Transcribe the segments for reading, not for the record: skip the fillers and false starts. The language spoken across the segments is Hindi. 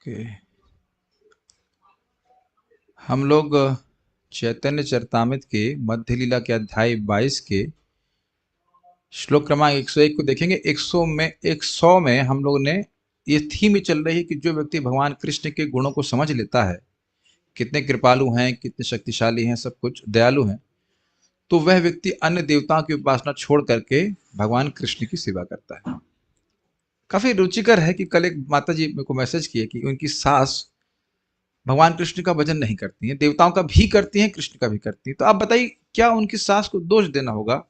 ओके। हम लोग चैतन्य चरितामृत के मध्य लीला के अध्याय 22 के श्लोक क्रमांक 101 को देखेंगे। 100 में हम लोग ने ये थीम ही चल रही है कि जो व्यक्ति भगवान कृष्ण के गुणों को समझ लेता है, कितने कृपालु हैं, कितने शक्तिशाली हैं, सब कुछ दयालु हैं, तो वह व्यक्ति अन्य देवताओं की उपासना छोड़ करके भगवान कृष्ण की सेवा करता है। काफी रुचिकर है कि कल एक माता जी मेरे को मैसेज किए कि उनकी सास भगवान कृष्ण का भजन नहीं करती हैं, देवताओं का भी करती हैं, कृष्ण का भी करती हैं। तो आप बताइए, क्या उनकी सास को दोष देना होगा?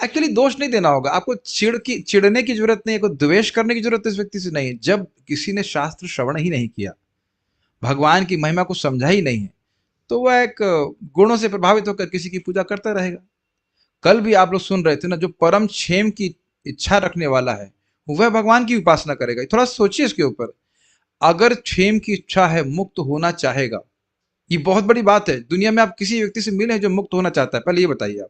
एक्चुअली दोष नहीं देना होगा आपको। चिढ़ने की जरूरत नहीं है, कोई द्वेष करने की जरूरत इस व्यक्ति से नहीं है। जब किसी ने शास्त्र श्रवण ही नहीं किया, भगवान की महिमा को समझा ही नहीं है, तो वह एक गुणों से प्रभावित होकर किसी की पूजा करता रहेगा। कल भी आप लोग सुन रहे थे ना, जो परम क्षेम की इच्छा रखने वाला है वह भगवान की उपासना करेगा। थोड़ा सोचिए इसके ऊपर। अगर क्षेम की इच्छा है, मुक्त होना चाहेगा, ये बहुत बड़ी बात है। दुनिया में आप किसी व्यक्ति से मिले हैं जो मुक्त होना चाहता है? पहले ये बताइए।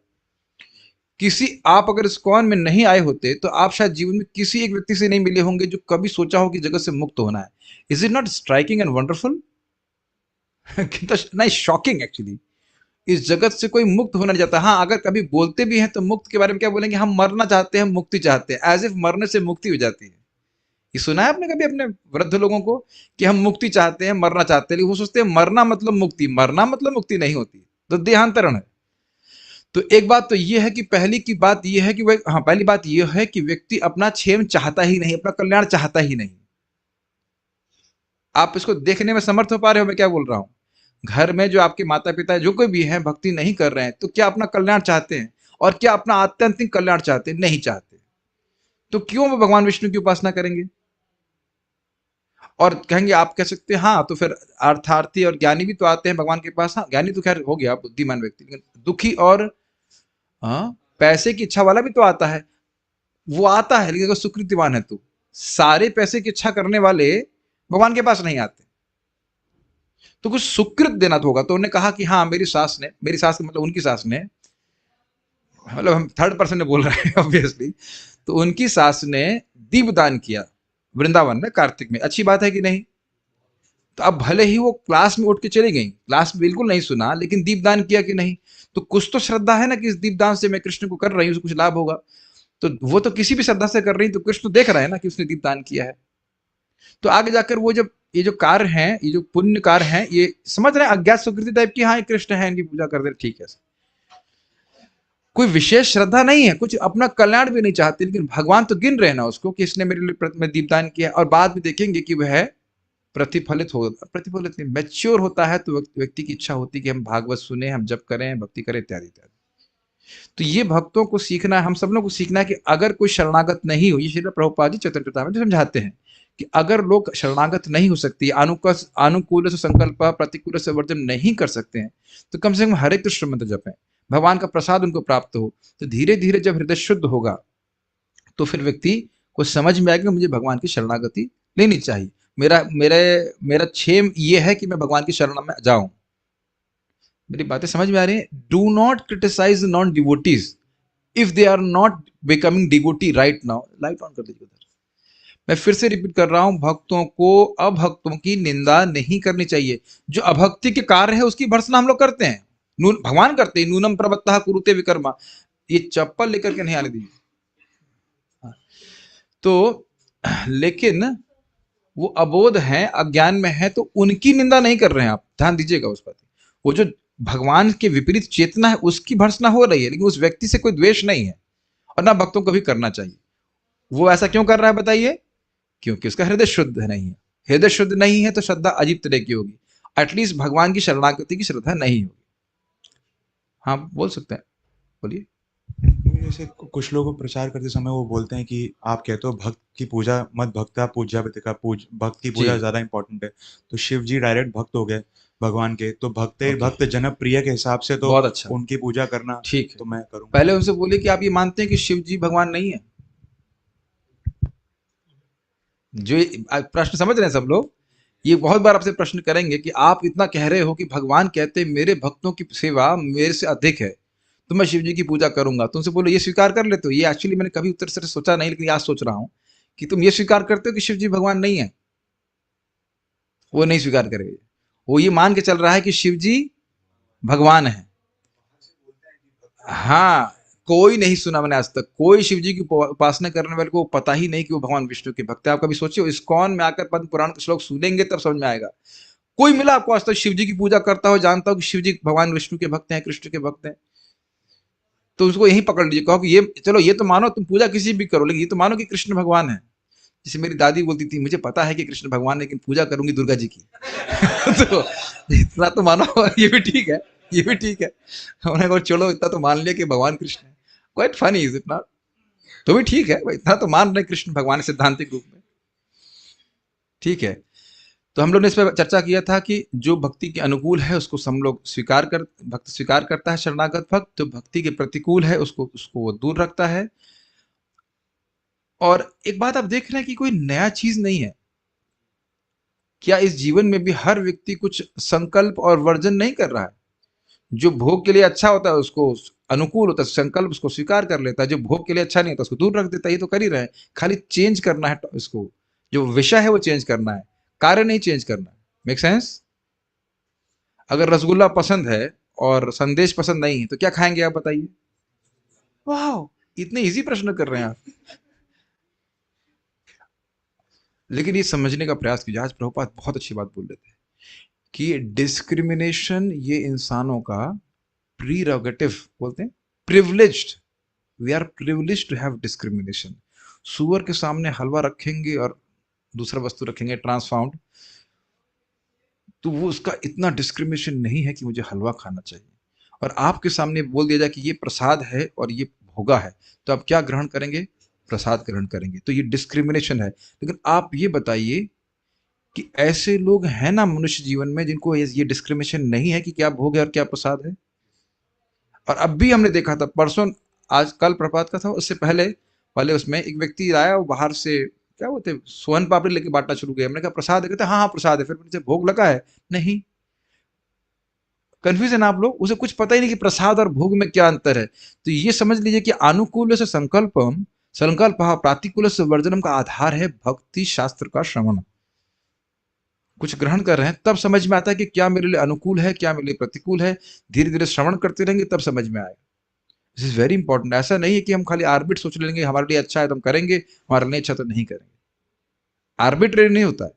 आप अगर इस्कॉन में नहीं आए होते तो आप शायद जीवन में किसी एक व्यक्ति से नहीं मिले होंगे जो कभी सोचा हो कि जगत से मुक्त होना है। Is it not striking and wonderful? कितना नहीं शॉकिंग एक्चुअली। इस जगत से कोई मुक्त होना नहीं चाहता। हाँ, अगर कभी बोलते भी हैं तो मुक्त के बारे में क्या बोलेंगे? हम मरना चाहते हैं, मुक्ति चाहते हैं, एज इफ मरने से मुक्ति हो जाती है। ये सुना है आपने कभी अपने वृद्ध लोगों को कि हम मुक्ति चाहते हैं, मरना चाहते हैं? लेकिन वो सोचते हैं मरना मतलब मुक्ति। मरना मतलब मुक्ति नहीं होती, तो देहांतरण है। तो एक बात तो ये है कि पहली बात ये है कि व्यक्ति अपना क्षेम चाहता ही नहीं, अपना कल्याण चाहता ही नहीं। आप इसको देखने में समर्थ हो पा रहे हो मैं क्या बोल रहा हूं? घर में जो आपके माता पिता जो कोई भी है भक्ति नहीं कर रहे हैं, तो क्या अपना कल्याण चाहते हैं? और क्या अपना आत्यंतिक कल्याण चाहते हैं? नहीं चाहते। तो क्यों वो भगवान विष्णु की उपासना करेंगे? और कहेंगे, आप कह सकते हैं हाँ, तो फिर अर्थार्थी और ज्ञानी भी तो आते हैं भगवान के पास। हाँ, ज्ञानी तो खैर हो गया बुद्धिमान व्यक्ति, लेकिन दुखी और हाँ पैसे की इच्छा वाला भी तो आता है। वो आता है, लेकिन अगर सुकृतिवान है तो सारे पैसे की इच्छा करने वाले भगवान के पास नहीं आते। तो कुछ सुकृत देना तो होगा। तो उन्होंने कहा कि हाँ, मेरी सास मतलब उनकी सास ने, मतलब हम थर्ड पर्सन में बोल रहे हैं ऑब्वियसली, तो उनकी सास ने दीपदान किया वृंदावन में कार्तिक में। अच्छी बात है कि नहीं? तो अब भले ही वो क्लास में उठ के चली गई, क्लास में बिल्कुल नहीं सुना, लेकिन दीपदान किया कि नहीं? तो कुछ तो श्रद्धा है ना कि इस दीपदान से मैं कृष्ण को कर रही हूँ, उससे कुछ लाभ होगा। तो वो तो किसी भी श्रद्धा से कर रही, तो कृष्ण देख रहे हैं ना कि उसने दीपदान किया है। तो आगे जाकर वो जब ये जो कार्य हैं, ये जो पुण्य कार्य हैं, ये समझ रहे हैं अज्ञात सुकृति टाइप की, हाँ ये कृष्ण है, इनकी पूजा कर दे, ठीक है। कोई विशेष श्रद्धा नहीं है, कुछ अपना कल्याण भी नहीं चाहते, लेकिन भगवान तो गिन रहे हैं ना उसको कि इसने मेरे लिए में दीपदान किया। और बाद में देखेंगे कि वह प्रतिफलित नहीं, मैच्योर होता है, तो व्यक्ति की इच्छा होती है कि हम भागवत सुने, हम जप करें, भक्ति करें, इत्यादि इत्यादि। तो ये भक्तों को सीखना है, हम सब लोग को सीखना है कि अगर कोई शरणागत नहीं हो, ये श्रील प्रभुपाद जी चैतन्य चरितामृत में समझाते हैं कि अगर लोग शरणागत नहीं हो सकती, अनुकूल से संकल्प प्रतिकूल से वर्जन नहीं कर सकते हैं, तो कम से कम हरे कृष्ण मंत्र जपें, भगवान का प्रसाद उनको प्राप्त हो। तो धीरे धीरे जब हृदय शुद्ध होगा, तो फिर व्यक्ति को समझ में आएगा मुझे भगवान की शरणागति लेनी चाहिए। मेरा मेरे मेरा क्षेम ये है कि मैं भगवान की शरण में जाऊं। मेरी बातें समझ में आ रही हैं? Do not criticise non devotees if they are not becoming devotee right now. Light on कर दीजिए उधर। मैं फिर से रिपीट कर रहा हूं, भक्तों को अभक्तों की निंदा नहीं करनी चाहिए। जो अभक्ति के कार्य है उसकी भर्त्सना हम लोग करते हैं, भगवान करते हैं। नूनम प्रवत्तः कुरुते विकर्मा, ये चप्पल लेकर के नहीं आने दीजिए। तो लेकिन वो अबोध हैं, अज्ञान में है, तो उनकी निंदा नहीं कर रहे हैं आप, ध्यान दीजिएगा उस पर। वो जो भगवान के विपरीत चेतना है उसकी भर्त्सना हो रही है, लेकिन उस व्यक्ति से कोई द्वेष नहीं है, और ना भक्तों को भी करना चाहिए। वो ऐसा क्यों कर रहा है बताइए? क्योंकि उसका हृदय शुद्ध नहीं है। हृदय शुद्ध नहीं है तो श्रद्धा अजीब तरह की होगी, एटलीस्ट भगवान की शरणागति की श्रद्धा नहीं होगी। हाँ बोल सकते हैं, बोलिए। जैसे कुछ लोग प्रचार करते समय वो बोलते हैं कि आप कहते हो भक्त की पूजा मत भक्ता पूज्या का भक्त की जी, पूजा ज्यादा इंपॉर्टेंट है। तो शिव जी डायरेक्ट भक्त हो गए भगवान के, तो ओके, भक्त जनप्रिय के हिसाब से तो बहुत अच्छा, उनकी पूजा करना ठीक है। तो मैं करूंगा। पहले उनसे बोलिए कि आप ये मानते हैं कि शिव जी भगवान नहीं है? जो प्रश्न समझ रहे हैं सब लोग? ये बहुत बार आपसे प्रश्न करेंगे कि आप इतना कह रहे हो कि भगवान कहते हैं मेरे भक्तों की सेवा मेरे से अधिक है, तो मैं शिव जी की पूजा करूंगा। तुमसे बोलो ये स्वीकार कर लेते हो? ये एक्चुअली मैंने कभी उत्तर से सोचा नहीं, लेकिन आज सोच रहा हूं कि तुम ये स्वीकार करते हो कि शिव जी भगवान नहीं है। वो नहीं स्वीकार करेगा। वो ये मान के चल रहा है कि शिव जी भगवान है। हाँ, कोई नहीं सुना मैंने आज तक, कोई शिव जी की उपासना करने वाले को पता ही नहीं कि वो भगवान विष्णु के भक्त है। आप कभी सोचिए, इस्कॉन में आकर पद्म पुराण के श्लोक सुनेंगे तब समझ में आएगा। कोई मिला आपको आज तक शिव जी की पूजा करता हो, जानता हो कि शिव जी भगवान विष्णु के भक्त हैं, कृष्ण के भक्त हैं? तो उसको यहीं पकड़ लीजिए, कहो कि ये चलो, ये तो मानो तुम पूजा किसी भी करो, लेकिन ये तो मानो कि कृष्ण भगवान है। जैसे मेरी दादी बोलती थी, मुझे पता है कि कृष्ण भगवान है, लेकिन पूजा करूंगी दुर्गा जी की। तो इतना तो मानो, ये भी ठीक है, ये भी ठीक है। उन्होंने कहा चलो इतना तो मान लिया कि भगवान कृष्ण है। Quite funny is it not? तो भी ठीक है भाई, इतना तो मान रहे कृष्ण भगवान सिद्धांतिक रूप में, ठीक है। तो हम लोग ने इस पर चर्चा किया था कि जो भक्ति के अनुकूल है उसको हम लोग भक्त स्वीकार करता है शरणागत भक्त, जो भक्ति के प्रतिकूल है उसको उसको वो दूर रखता है। और एक बात आप देख रहे हैं कि कोई नया चीज नहीं है। क्या इस जीवन में भी हर व्यक्ति कुछ संकल्प और वर्जन नहीं कर रहा है? जो भोग के लिए अच्छा होता है उसको अनुकूल होता है, संकल्प उसको स्वीकार कर लेता है। जो भोग के लिए अच्छा नहीं होता उसको दूर रख देता है। ये तो कर ही रहे हैं, खाली चेंज करना है इसको, जो विषय है वो चेंज करना है, कार्य नहीं चेंज करना है। Make sense? अगर रसगुल्ला पसंद है और संदेश पसंद नहीं है तो क्या खाएंगे आप बताइए? वाह, इतने इजी प्रश्न कर रहे हैं आप। लेकिन ये समझने का प्रयास कीजिए, आज प्रभुपाद बहुत अच्छी बात बोल रहे थे कि डिस्क्रिमिनेशन ये इंसानों का प्रीरोगेटिव बोलते हैं, privileged, we are privileged to have discrimination. सुअर के सामने हलवा रखेंगे और दूसरा वस्तु रखेंगे ट्रांसफाउंड, तो वो उसका इतना डिस्क्रिमिनेशन नहीं है कि मुझे हलवा खाना चाहिए। और आपके सामने बोल दिया जाए कि ये प्रसाद है और ये भोगा है, तो आप क्या ग्रहण करेंगे? प्रसाद ग्रहण करेंगे। तो ये डिस्क्रिमिनेशन है। लेकिन आप ये बताइए कि ऐसे लोग हैं ना मनुष्य जीवन में जिनको ये डिस्क्रिमिनेशन नहीं है कि क्या भोग है और क्या प्रसाद है। और अब भी हमने देखा था, परसों, आज कल प्रभात का था, उससे पहले वाले उसमें एक व्यक्ति आया, वो बाहर से क्या बोलते सोहन पापड़ी लेके बांटना शुरू किया। हमने कहा प्रसाद है? कहते हाँ हाँ प्रसाद है। फिर मुझे भोग लगा है? नहीं। कंफ्यूजन आप लोग, उसे कुछ पता ही नहीं कि प्रसाद और भोग में क्या अंतर है। तो ये समझ लीजिए कि अनुकूल से संकल्पम, संकल्प प्रातिकूल से वर्जनम का आधार है भक्ति शास्त्र का श्रवण। कुछ ग्रहण कर रहे हैं तब समझ में आता है कि क्या मेरे लिए अनुकूल है, क्या मेरे लिए प्रतिकूल है। धीरे धीरे श्रवण करते रहेंगे तब समझ में आएगा। This is very important. ऐसा नहीं है कि हम खाली आर्बिट सोच लेंगे हमारे लिए अच्छा है तो हम करेंगे, हमारे लिए अच्छा तो नहीं करेंगे। आर्बिट्रेरी नहीं होता है,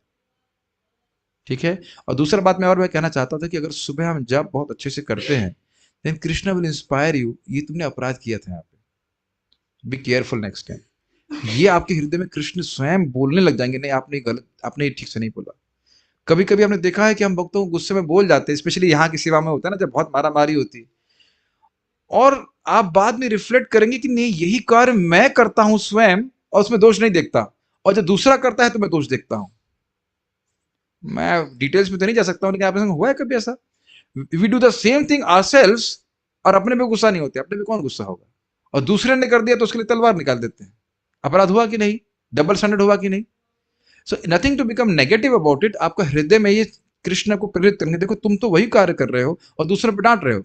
ठीक है। और दूसरा बात मैं कहना चाहता था कि अगर सुबह हम जब बहुत अच्छे से करते हैं, then Krishna will inspire you. ये तुमने अपराध किया था यहाँ पे, बी केयरफुल नेक्स्ट टाइम। ये आपके हृदय में कृष्ण स्वयं बोलने लग जाएंगे, नहीं आपने गलत, आपने ठीक से नहीं बोला। कभी कभी हमने देखा है कि हम भक्तों को गुस्से में बोल जाते हैं, स्पेशली यहाँ की सेवा में होता है ना, जब बहुत मारा मारी होती है, और आप बाद में रिफ्लेक्ट करेंगे कि नहीं यही कार्य मैं करता हूं स्वयं और उसमें दोष नहीं देखता, और जब दूसरा करता है तो मैं दोष देखता हूं। मैं डिटेल्स में तो नहीं जा सकता हूं, लेकिन आपके संग हुआ है कभी ऐसा? We do the same thing ourselves और अपने पे गुस्सा नहीं होते। अपने पे कौन गुस्सा होगा? और दूसरे ने कर दिया तो उसके लिए तलवार निकाल देते हैं। अपराध हुआ कि नहीं? डबल स्टैंडर्ड हुआ कि नहीं? So nothing to become negative about it. आपका हृदय में ये कृष्ण को प्रेरित करेंगे, देखो तुम तो वही कार्य कर रहे हो और दूसरों पर डांट रहे हो।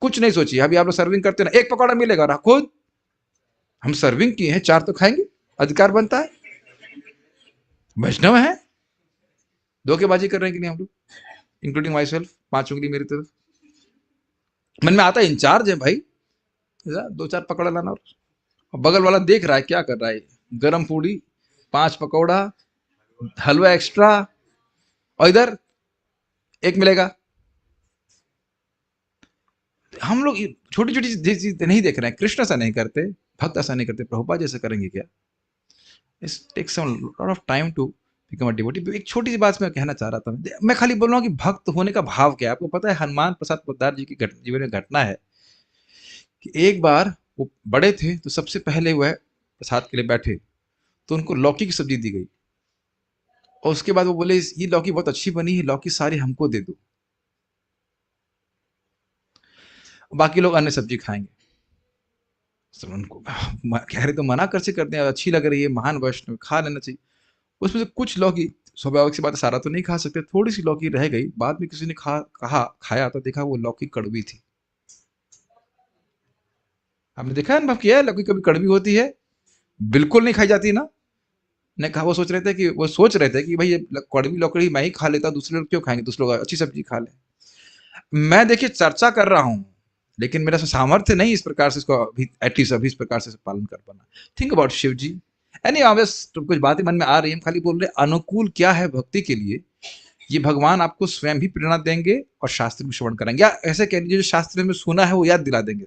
कुछ नहीं सोचिए, अभी आप लोग सर्विंग करते ना, एक पकौड़ा मिलेगा ना, खुद हम सर्विंग किए हैं, चार तो खाएंगे, अधिकार बनता है। वैष्णव है, धोखेबाजी कर रहे हैं कि नहीं हम लोग, इंक्लूडिंग माई सेल्फ। पांच उंगली मेरी तरफ, मन में आता है इंचार्ज है भाई, दो चार पकौड़ा लाना। और बगल वाला देख रहा है क्या कर रहा है, गरम पूड़ी, पांच पकौड़ा, हलवा एक्स्ट्रा, और इधर एक मिलेगा। हम लोग छोटी छोटी चीज नहीं देख रहे हैं। कृष्ण ऐसा नहीं करते, भक्त ऐसा नहीं करते, प्रभुपाद जैसे करेंगे क्या? It takes some lot of time to become a devotee. एक छोटी सी बात मैं कहना चाह रहा था, मैं खाली बोल रहा हूँ कि भक्त होने का भाव क्या है। आपको पता है हनुमान प्रसाद पोद्दार जी की जीवन में घटना है कि एक बार वो बड़े थे तो सबसे पहले वह प्रसाद के लिए बैठे, तो उनको लौकी की सब्जी दी गई, और उसके बाद वो बोले ये लौकी बहुत अच्छी बनी है, लौकी सारी हमको दे दो, बाकी लोग अन्य सब्जी खाएंगे। सब उनको कह रहे तो मना कर से करते हैं, अच्छी लग रही है, महान वैष्णव, खा लेना चाहिए। उसमें से कुछ लौकी, स्वाभाविक सी बात है सारा तो नहीं खा सकते, थोड़ी सी लौकी रह गई। बाद में किसी ने खाया तो देखा वो लौकी कड़वी थी। आपने देखा है, अनुभव किया है, लौकी कभी कड़वी होती है? बिल्कुल नहीं खाई जाती ना। ने कहा, वो सोच रहे थे कि भाई ये कड़वी लकड़ी मैं ही खा लेता, दूसरे लोग क्यों खाएंगे, दूसरे लोग अच्छी सब्जी खा ले। मैं देखिए चर्चा कर रहा हूं, लेकिन मेरा सामर्थ्य नहीं इस प्रकार से इसको अभी एटलीस्ट अभी इस प्रकार से पालन कर पाना। Think about Shiva ji. Any obvious कुछ बातें मन में आ रही हैं, हम खाली बोल रहे अनुकूल क्या है भक्ति के लिए, ये भगवान आपको स्वयं भी प्रेरणा देंगे और शास्त्र भी श्रवण कराएंगे, या ऐसे कह लीजिए जो शास्त्र में सुना है वो याद दिला देंगे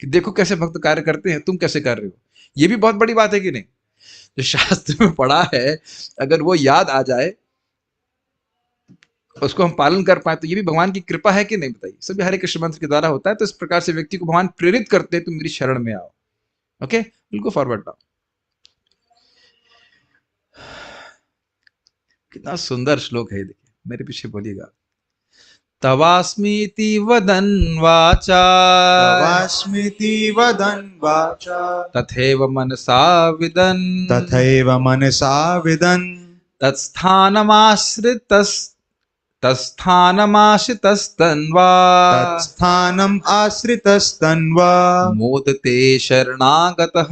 कि देखो कैसे भक्त कार्य करते हैं, तुम कैसे कर रहे हो। ये भी बहुत बड़ी बात है कि नहीं? जो शास्त्र में पढ़ा है अगर वो याद आ जाए, उसको हम पालन कर पाए, तो ये भी भगवान की कृपा है कि नहीं, बताइए। सभी हरे कृष्ण मंत्र के द्वारा होता है। तो इस प्रकार से व्यक्ति को भगवान प्रेरित करते हैं, तुम मेरी शरण में आओ। ओके, बिल्कुल फॉरवर्ड नाउ। कितना सुंदर श्लोक है, देखिए मेरे पीछे बोलिएगा। तवास्मीति वदन् वाचा, तवास्मीति वदन् वाचा, तथैव मनसा विदन्, तथैव मनसा विदन्, तत्स्थानमाश्रितस्तन्वा, तत्स्थानम् आश्रितस्तन्वा, मोदते शरणागतः,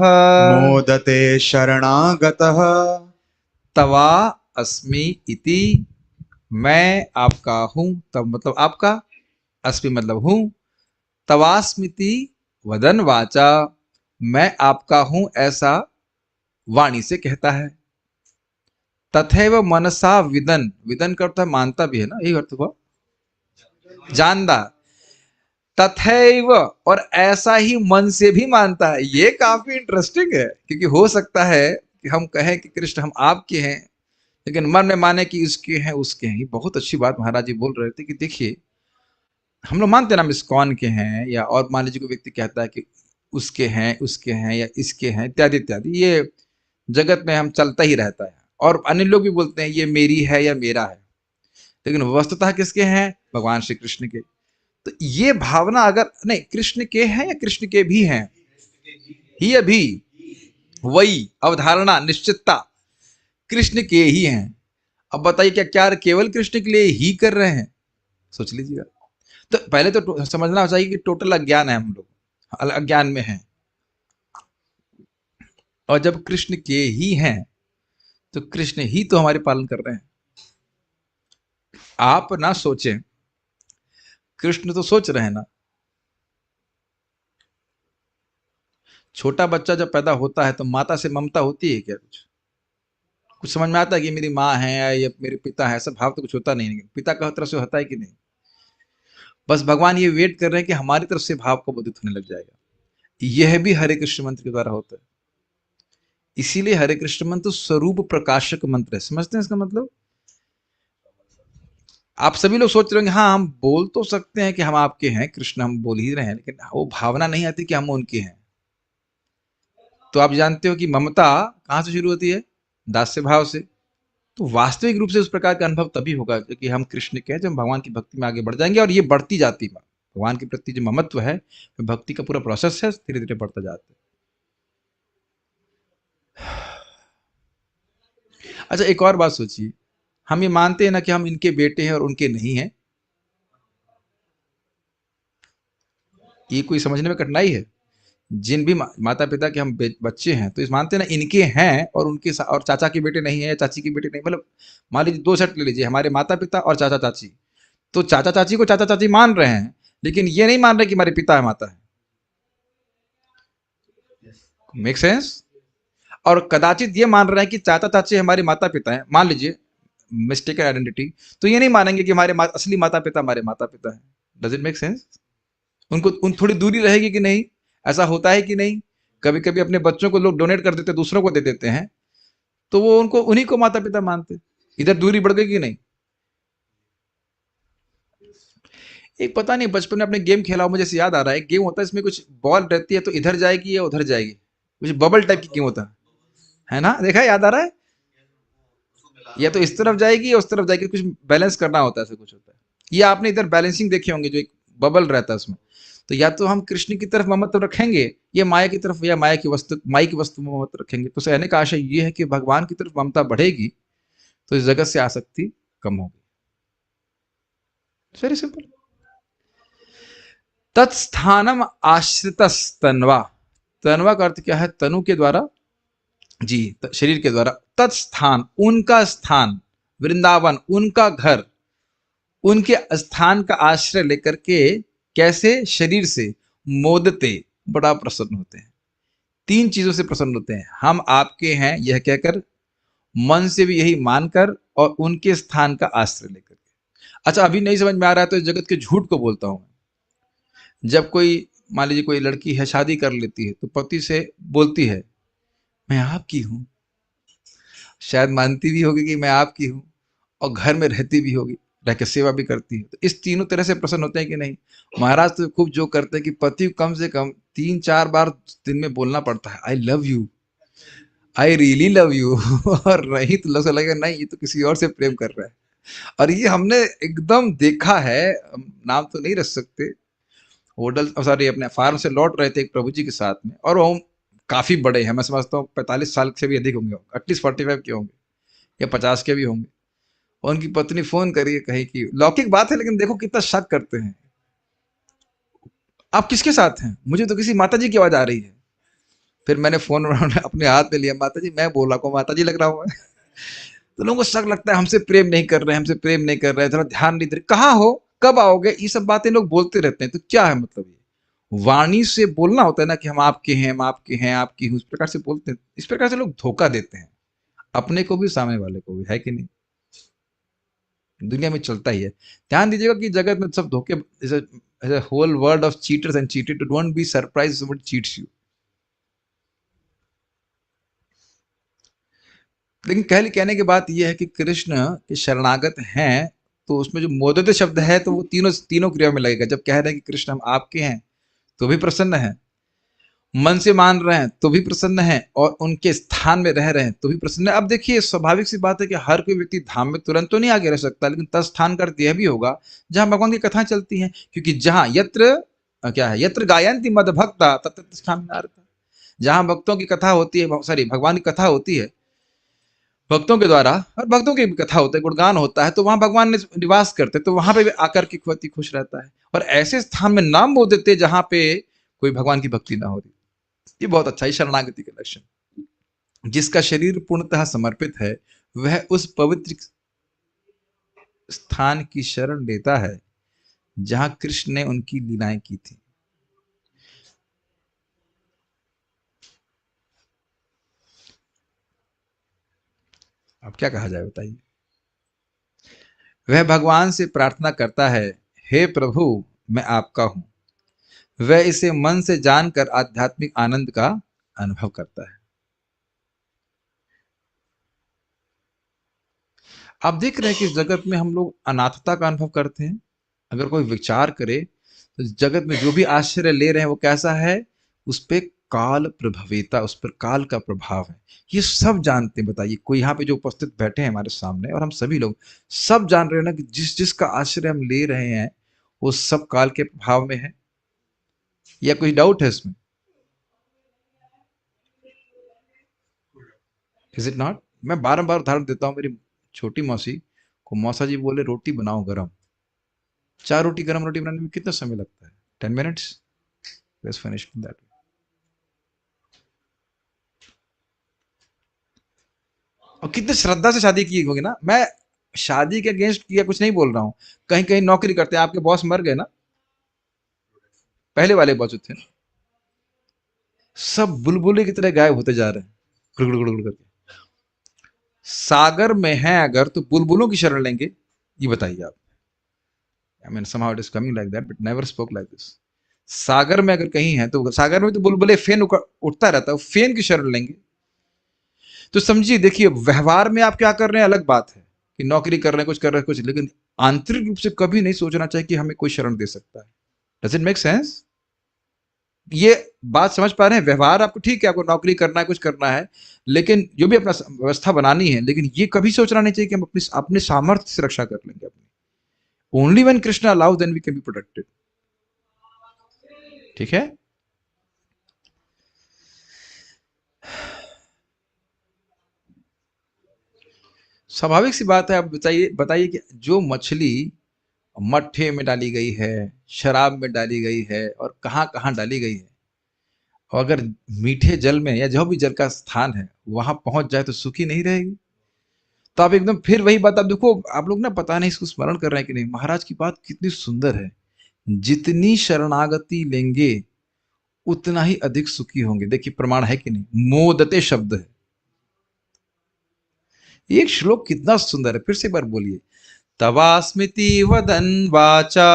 मोदते शरणागतः। तवा अस्मि इति, मैं आपका हूं, तब मतलब आपका, अस्मि मतलब हूं, तवास्मिति वदन वाचा, मैं आपका हूं ऐसा वाणी से कहता है। तथैव मनसा विदन, विदन का अर्थ मानता भी है ना, यही अर्थ हुआ, जानदा। तथैव, और ऐसा ही मन से भी मानता है। ये काफी इंटरेस्टिंग है, क्योंकि हो सकता है कि हम कहें कि कृष्ण हम आपके हैं, लेकिन मन में माने कि इसके हैं उसके हैं। ये बहुत अच्छी बात महाराज जी बोल रहे थे कि देखिए हम लोग मानते हैं ना हम इस्कॉन के हैं, या और मान लीजिए कोई व्यक्ति कहता है कि उसके हैं या इसके हैं इत्यादि इत्यादि, ये जगत में हम चलता ही रहता है। और अन्य लोग भी बोलते हैं ये मेरी है या मेरा है, लेकिन वस्तुतः किसके हैं? भगवान श्री कृष्ण के। तो ये भावना अगर नहीं, कृष्ण के हैं या कृष्ण के भी हैं, ही अभी वही अवधारणा निश्चितता कृष्ण के ही हैं। अब बताइए क्या क्या केवल कृष्ण के लिए ही कर रहे हैं? सोच लीजिएगा। तो पहले तो समझना चाहिए कि टोटल अज्ञान है, हम लोग अज्ञान में हैं। और जब कृष्ण के ही हैं तो कृष्ण ही तो हमारे पालन कर रहे हैं। आप ना सोचें, कृष्ण तो सोच रहे हैं ना। छोटा बच्चा जब पैदा होता है तो माता से ममता होती है क्या? कुछ समझ में आता है कि मेरी माँ है या मेरे पिता है? ऐसा भाव तो कुछ होता नहीं है। पिता का तरफ से होता है कि नहीं? बस भगवान ये वेट कर रहे हैं कि हमारी तरफ से भाव को बोधित होने लग जाएगा। यह भी हरे कृष्ण मंत्र के द्वारा होता है। इसीलिए हरे कृष्ण मंत्र स्वरूप प्रकाशक मंत्र है। समझते हैं इसका मतलब? आप सभी लोग सोच रहे होंगे हाँ हम बोल तो सकते हैं कि हम आपके हैं, कृष्ण हम बोल ही रहे हैं, लेकिन वो भावना नहीं आती कि हम उनके हैं। तो आप जानते हो कि ममता कहां से शुरू होती है? दास्य भाव से। तो वास्तविक रूप से उस प्रकार का अनुभव तभी होगा कि हम कृष्ण के हैं, जब हम भगवान की भक्ति में आगे बढ़ जाएंगे। और ये बढ़ती जाती है भगवान के प्रति जो ममत्व है, भक्ति का पूरा प्रोसेस है, धीरे धीरे बढ़ता जाता है। अच्छा, एक और बात सोचिए, हम ये मानते हैं ना कि हम इनके बेटे हैं और उनके नहीं हैं। ये कोई समझने में कठिनाई है? जिन भी माता पिता के हम बच्चे हैं तो इस मानते हैं ना इनके हैं और उनके और चाचा के बेटे नहीं है या चाची के बेटे नहीं। मतलब मान लीजिए दो सेट ले लीजिए, हमारे माता पिता और चाचा चाची। तो चाचा चाची को चाचा चाची मान रहे हैं, लेकिन ये नहीं मान रहे कि हमारे पिता है माता है। Make sense? और कदाचित ये मान रहे हैं कि चाचा चाची हमारे माता पिता हैं, मान लीजिए मिस्टेकन आइडेंटिटी, तो ये नहीं मानेंगे कि हमारे असली माता पिता हमारे माता पिता हैं। Does it make sense? उनको उन थोड़ी दूरी रहेगी कि नहीं? ऐसा होता है कि नहीं? कभी कभी अपने बच्चों को लोग डोनेट कर देते, दूसरों को दे देते हैं, तो वो उनको उन्हीं को माता पिता मानते। इधर दूरी बढ़ गई कि नहीं? एक पता नहीं बचपन में अपने गेम खेला हो, मुझे याद आ रहा है, गेम होता है इसमें कुछ बॉल रहती है तो इधर जाएगी या उधर जाएगी, कुछ बबल टाइप की गेम होता है ना? देखा, याद आ रहा है? या तो इस तरफ जाएगी या उस तरफ जाएगी, कुछ बैलेंस करना होता है, ऐसा कुछ होता है। ये आपने इधर बैलेंसिंग देखे होंगे, जो एक बबल रहता है उसमें। तो या तो हम कृष्ण की तरफ ममत्व रखेंगे या माया की तरफ, या माया की वस्तु में ममत्व रखेंगे। तो कहने का आशय ये है कि भगवान की तरफ ममता बढ़ेगी तो इस जगत से आसक्ति कम होगी। Very simple. तत्स्थानम आश्रित तन्वा, तन्वा का अर्थ क्या है? तनु के द्वारा जी, शरीर के द्वारा तत्स्थान, उनका स्थान, वृंदावन, उनका घर, उनके स्थान का आश्रय लेकर के कैसे शरीर से मोदते, बड़ा प्रसन्न होते हैं। 3 चीजों से प्रसन्न होते हैं, हम आपके हैं यह कहकर, मन से भी यही मानकर, और उनके स्थान का आश्रय लेकर के। अच्छा, अभी नहीं समझ में आ रहा है तो इस जगत के झूठ को बोलता हूं। जब कोई, मान लीजिए कोई लड़की है, शादी कर लेती है, तो पति से बोलती है मैं आपकी हूं, शायद मानती भी होगी कि मैं आपकी हूं, और घर में रहती भी होगी, रह के सेवा भी करती है। तो इस तीनों तरह से प्रसन्न होते हैं कि नहीं? महाराज तो खूब जो करते हैं कि पति कम से कम 3-4 बार दिन में बोलना पड़ता है, I love you, I really love you. और नहीं तो ऐसा लगेगा नहीं, ये तो किसी और से प्रेम कर रहा है। और ये हमने एकदम देखा है, नाम तो नहीं रख सकते। होटल, सॉरी, अपने फार्म से लौट रहे थे एक प्रभु जी के साथ में, और वो काफी बड़े हैं, मैं समझता हूँ 45 साल से भी अधिक होंगे, एटलीस्ट 45 के होंगे, या 50 के भी होंगे। और उनकी पत्नी फोन करिए, कही कि लौकिक बात है, लेकिन देखो कितना शक करते हैं, आप किसके साथ हैं? मुझे तो किसी माता जी की आवाज आ रही है। फिर मैंने फोन अपने हाथ में लिया, माता जी मैं बोला को माता जी लग रहा हुआ है। तो लोगों को शक लगता है हमसे प्रेम नहीं कर रहे हैं, हमसे प्रेम नहीं कर रहे हैं, थोड़ा ध्यान नहीं दे रहे, कहाँ हो, कब आओगे, ये सब बातें लोग बोलते रहते हैं। तो क्या है मतलब? ये वाणी से बोलना होता है ना कि हम आपके हैं, हम आपके हैं, आपकी हूँ, इस प्रकार से बोलते हैं। इस प्रकार से लोग धोखा देते हैं, अपने को भी, सामने वाले को भी, है कि नहीं? दुनिया में चलता ही है। ध्यान दीजिएगा कि जगत में सब धोखे, whole world of cheaters and cheated, don't be surprised what cheats you. लेकिन कहने की बात यह है कि कृष्ण के शरणागत हैं, तो उसमें जो मोदते शब्द है, तो वो तीनों तीनों क्रिया में लगेगा। जब कह रहे हैं कि कृष्ण हम आपके हैं, तो भी प्रसन्न है, मन से मान रहे हैं तो भी प्रसन्न है, और उनके स्थान में रह रहे हैं तो भी प्रसन्न है। अब देखिए, स्वाभाविक सी बात है कि हर कोई व्यक्ति धाम में तुरंत तो नहीं आगे रह सकता, लेकिन तत्स्थान का अर्थ यह भी होगा जहां भगवान की कथाएं चलती हैं, क्योंकि जहां यत्र क्या है, यत्र गायंती मद भक्ता तत्र स्थान, जहां भक्तों की कथा होती है, सॉरी, भगवान की कथा होती है भक्तों के द्वारा, और भक्तों की भी कथा होता है, गुणगान होता है, तो वहां भगवान ने निवास करते, तो वहां पे भी आकर के व्यक्ति खुश रहता है। और ऐसे स्थान में नाम बोल देते जहां पे कोई भगवान की भक्ति ना हो रही। ये बहुत अच्छा है, शरणागति के लक्षण। जिसका शरीर पूर्णतः समर्पित है, वह उस पवित्र स्थान की शरण लेता है जहां कृष्ण ने उनकी लीलाएं की थी। अब क्या कहा जाए, बताइए? वह भगवान से प्रार्थना करता है, हे प्रभु मैं आपका हूं। वह इसे मन से जानकर आध्यात्मिक आनंद का अनुभव करता है। आप देख रहे हैं कि इस जगत में हम लोग अनाथता का अनुभव करते हैं। अगर कोई विचार करे तो इस जगत में जो भी आश्रय ले रहे हैं वो कैसा है? उस पे काल प्रभाविता, उस पर काल का प्रभाव है। ये सब जानते हैं। बताइए, कोई यहाँ पे जो उपस्थित बैठे हैं हमारे सामने, और हम सभी लोग सब जान रहे हैं ना कि जिस जिसका आश्रय हम ले रहे हैं वो सब काल के प्रभाव में है। या कोई डाउट है इसमें? Is it not? मैं बार उदाहरण देता हूँ। मेरी छोटी मौसी को मौसा जी बोले रोटी बनाओ गरम। 4 रोटी, गरम रोटी बनाने में कितना समय लगता है? 10 मिनट्स, बस फिनिश दैट। और कितने श्रद्धा से शादी की होगी ना। मैं शादी के अगेंस्ट किया कुछ नहीं बोल रहा हूँ। कहीं कहीं नौकरी करते हैं, आपके बॉस मर गए ना, पहले वाले बॉस जो थे ना, सब बुलबुले की तरह गायब होते जा रहे हैं, गुड़ गुड़ गुड़ करके। सागर में है अगर तो बुलबुलों की शरण लेंगे, ये बताइए आप। I mean somehow it is coming like that but never spoke like this। सागर में अगर कहीं है तो सागर में तो बुलबुले फेन उठता रहता है, फेन की शरण लेंगे। तो समझिए, देखिए, व्यवहार में आप क्या कर रहे हैं अलग बात है, कि नौकरी कर रहे हैं, कुछ कर रहे हैं, कुछ, लेकिन आंतरिक रूप से कभी नहीं सोचना चाहिए कि हमें कोई शरण दे सकता है। Does it make sense? ये बात समझ पा रहे हैं? व्यवहार आपको ठीक है, आपको नौकरी करना है, कुछ करना है, लेकिन जो भी अपना व्यवस्था बनानी है, लेकिन ये कभी सोचना नहीं चाहिए कि हम अपनी अपने सामर्थ्य से रक्षा कर लेंगे अपनी। Only when Krishna allows then we can be protected. ठीक है? स्वाभाविक सी बात है। अब बताइए बताइए कि जो मछली मट्ठे में डाली गई है, शराब में डाली गई है, और कहां कहां डाली गई है, और अगर मीठे जल में या जो भी जल का स्थान है वहां पहुंच जाए तो सुखी नहीं रहेगी। तो आप एकदम फिर वही बात, आप देखो, आप लोग ना पता नहीं इसको स्मरण कर रहे हैं कि नहीं, महाराज की बात कितनी सुंदर है। जितनी शरणागति लेंगे उतना ही अधिक सुखी होंगे। देखिए प्रमाण है कि नहीं, मोदते शब्द है। एक श्लोक कितना सुंदर है, फिर से एक बार बोलिए। तवास्मिति वदन वाचा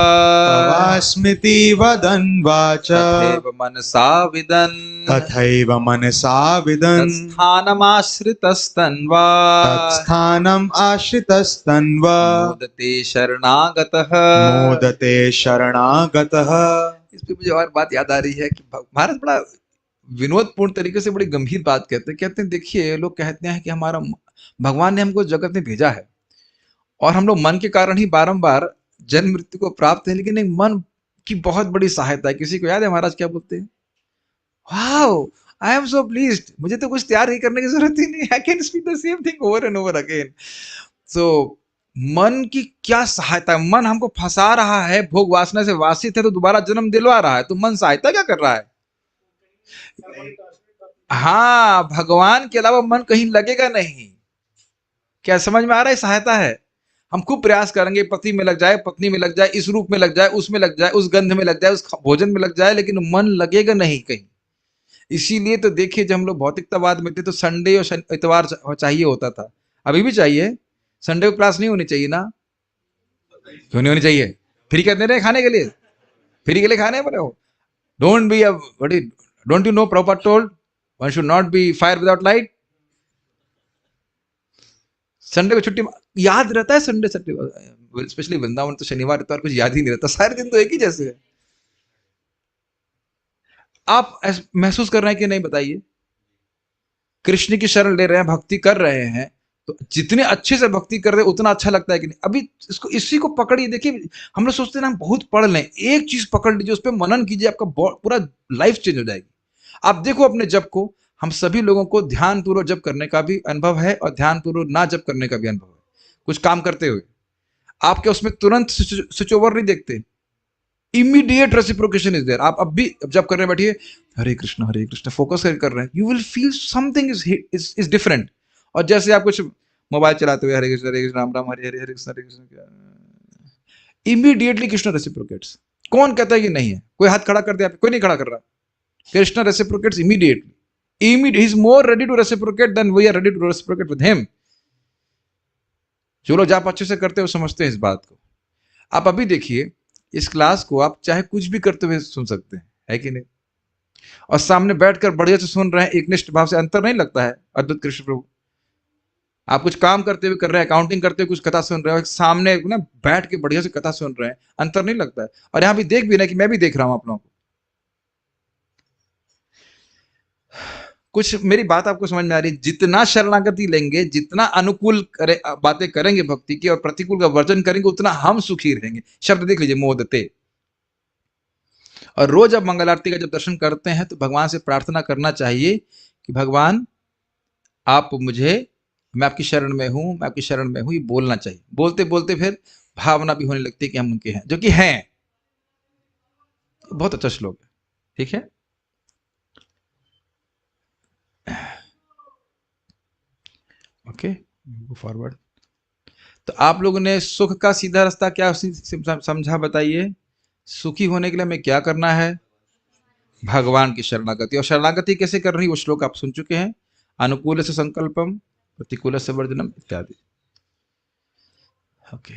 तवास्मिति वदन् वाचा तथैव मनसा विदन् तथैव मनसा विदन् तत्स्थानमाश्रितस्तन्वा तत्स्थानम् आश्रितस्तन्वा मोदते शरणागतः। मोदते शरणागतः। इस पे मुझे और बात याद आ रही है कि महाराज बड़ा विनोदपूर्ण तरीके से बड़ी गंभीर बात कहते हैं देखिए लोग कहते हैं कि हमारा भगवान ने हमको जगत में भेजा है और हम लोग मन के कारण ही बारंबार जन्म मृत्यु को प्राप्त है, लेकिन एक मन की बहुत बड़ी सहायता है। किसी को याद है महाराज क्या बोलते हैं? Wow, I am so pleased, मुझे तो कुछ तैयार ही करने की जरूरत ही नहीं, I can speak the same thing over and over again. So मन की क्या सहायता है? मन हमको फंसा रहा है, भोग वासना से वासित है तो दोबारा जन्म दिलवा रहा है, तो मन सहायता क्या कर रहा है? हाँ, भगवान के अलावा मन कहीं लगेगा नहीं। क्या समझ में आ रहा है? सहायता है। हम खूब प्रयास करेंगे, पति में लग जाए, पत्नी में लग जाए, इस रूप में लग जाए, उसमें लग जाए, उस गंध में लग जाए, उस भोजन में लग जाए, लेकिन मन लगेगा नहीं कहीं। इसीलिए तो देखिए जब हम लोग भौतिकतावाद में थे तो संडे और इतवार चाहिए होता था, अभी भी चाहिए। संडे को क्लास नहीं होनी चाहिए ना? क्यों नहीं होनी चाहिए? फ्री कर दे रहे हैं खाने के लिए, फ्री के लिए खाने पर हो। Don't be don't you know proper told one should not be fire without light. Sunday को छुट्टी याद रहता है, संडे संडे स्पेशली वृंदावन तो शनिवार इतवार कुछ याद ही नहीं रहता, सारे दिन तो एक ही जैसे है। आप महसूस कर रहे हैं कि नहीं बताइए? कृष्ण की शरण ले रहे हैं, भक्ति कर रहे हैं, तो जितने अच्छे से भक्ति कर रहे हैं उतना अच्छा लगता है कि नहीं? अभी इसको इसी को पकड़िए। देखिए हम लोग सोचते हैं हम बहुत पढ़ लें, एक चीज पकड़ लीजिए, उस पर मनन कीजिए, आपका पूरा लाइफ चेंज हो जाएगी। आप देखो अपने जप को, हम सभी लोगों को ध्यान पूर्वक जप करने का भी अनुभव है और ध्यान पूर्वक ना जप करने का भी अनुभव है। कुछ काम करते हुए आप क्या उसमें तुरंत स्विच ओवर नहीं देखते? Immediate reciprocation is there. आप अब भी जब करने बैठिए, हरे कृष्ण फोकस करके कर रहे हैं, you will feel something is different. और जैसे आप कुछ मोबाइल चलाते हुए हरे कृष्ण राम राम हरे हरे हरे कृष्ण इमीडिएटली कृष्ण रेसिप्रोकेट्स। कौन कहता है कि नहीं है? कोई हाथ खड़ा कर दे, कोई नहीं खड़ा कर रहा। Krishna reciprocates immediately, he is more ready to reciprocate than we are ready to reciprocate with him। जो लोग जाप अच्छे से करते हैं वो समझते हैं इस बात को। आप अभी देखिए इस क्लास को आप चाहे कुछ भी करते हुए सुन सकते हैं, है कि नहीं? और सामने बैठकर बढ़िया से सुन रहे हैं, एकनिष्ठ भाव से, अंतर नहीं लगता है? अद्भुत कृष्ण प्रभु, आप कुछ काम करते हुए कर रहे हैं, अकाउंटिंग करते हुए कुछ कथा सुन रहे हो, सामने ना बैठ के बढ़िया से कथा सुन रहे हैं, अंतर नहीं लगता है? और यहाँ भी देख भी रहे कि मैं भी देख रहा हूं आप लोगों को। कुछ मेरी बात आपको समझ में आ रही है? जितना शरणागति लेंगे, जितना अनुकूल बातें करेंगे भक्ति की और प्रतिकूल का वर्जन करेंगे, उतना हम सुखी रहेंगे। शब्द देख लीजिए, मोदते। और रोज अब मंगल आरती का जब दर्शन करते हैं तो भगवान से प्रार्थना करना चाहिए कि भगवान आप मुझे, मैं आपकी शरण में हूं, मैं आपकी शरण में हूं, ये बोलना चाहिए। बोलते बोलते फिर भावना भी होने लगती है कि हम उनके हैं, जो कि हैं। बहुत अच्छा श्लोक है, ठीक है? Okay, go forward. तो आप लोगों ने सुख का सीधा रास्ता क्या समझा, बताइए? सुखी होने के लिए हमें क्या करना है? भगवान की शरणागति। और शरणागति कैसे कर रही वो श्लोक आप सुन चुके हैं। अनुकूल से संकल्पम, प्रतिकूल से वर्जनम इत्यादि। ओके,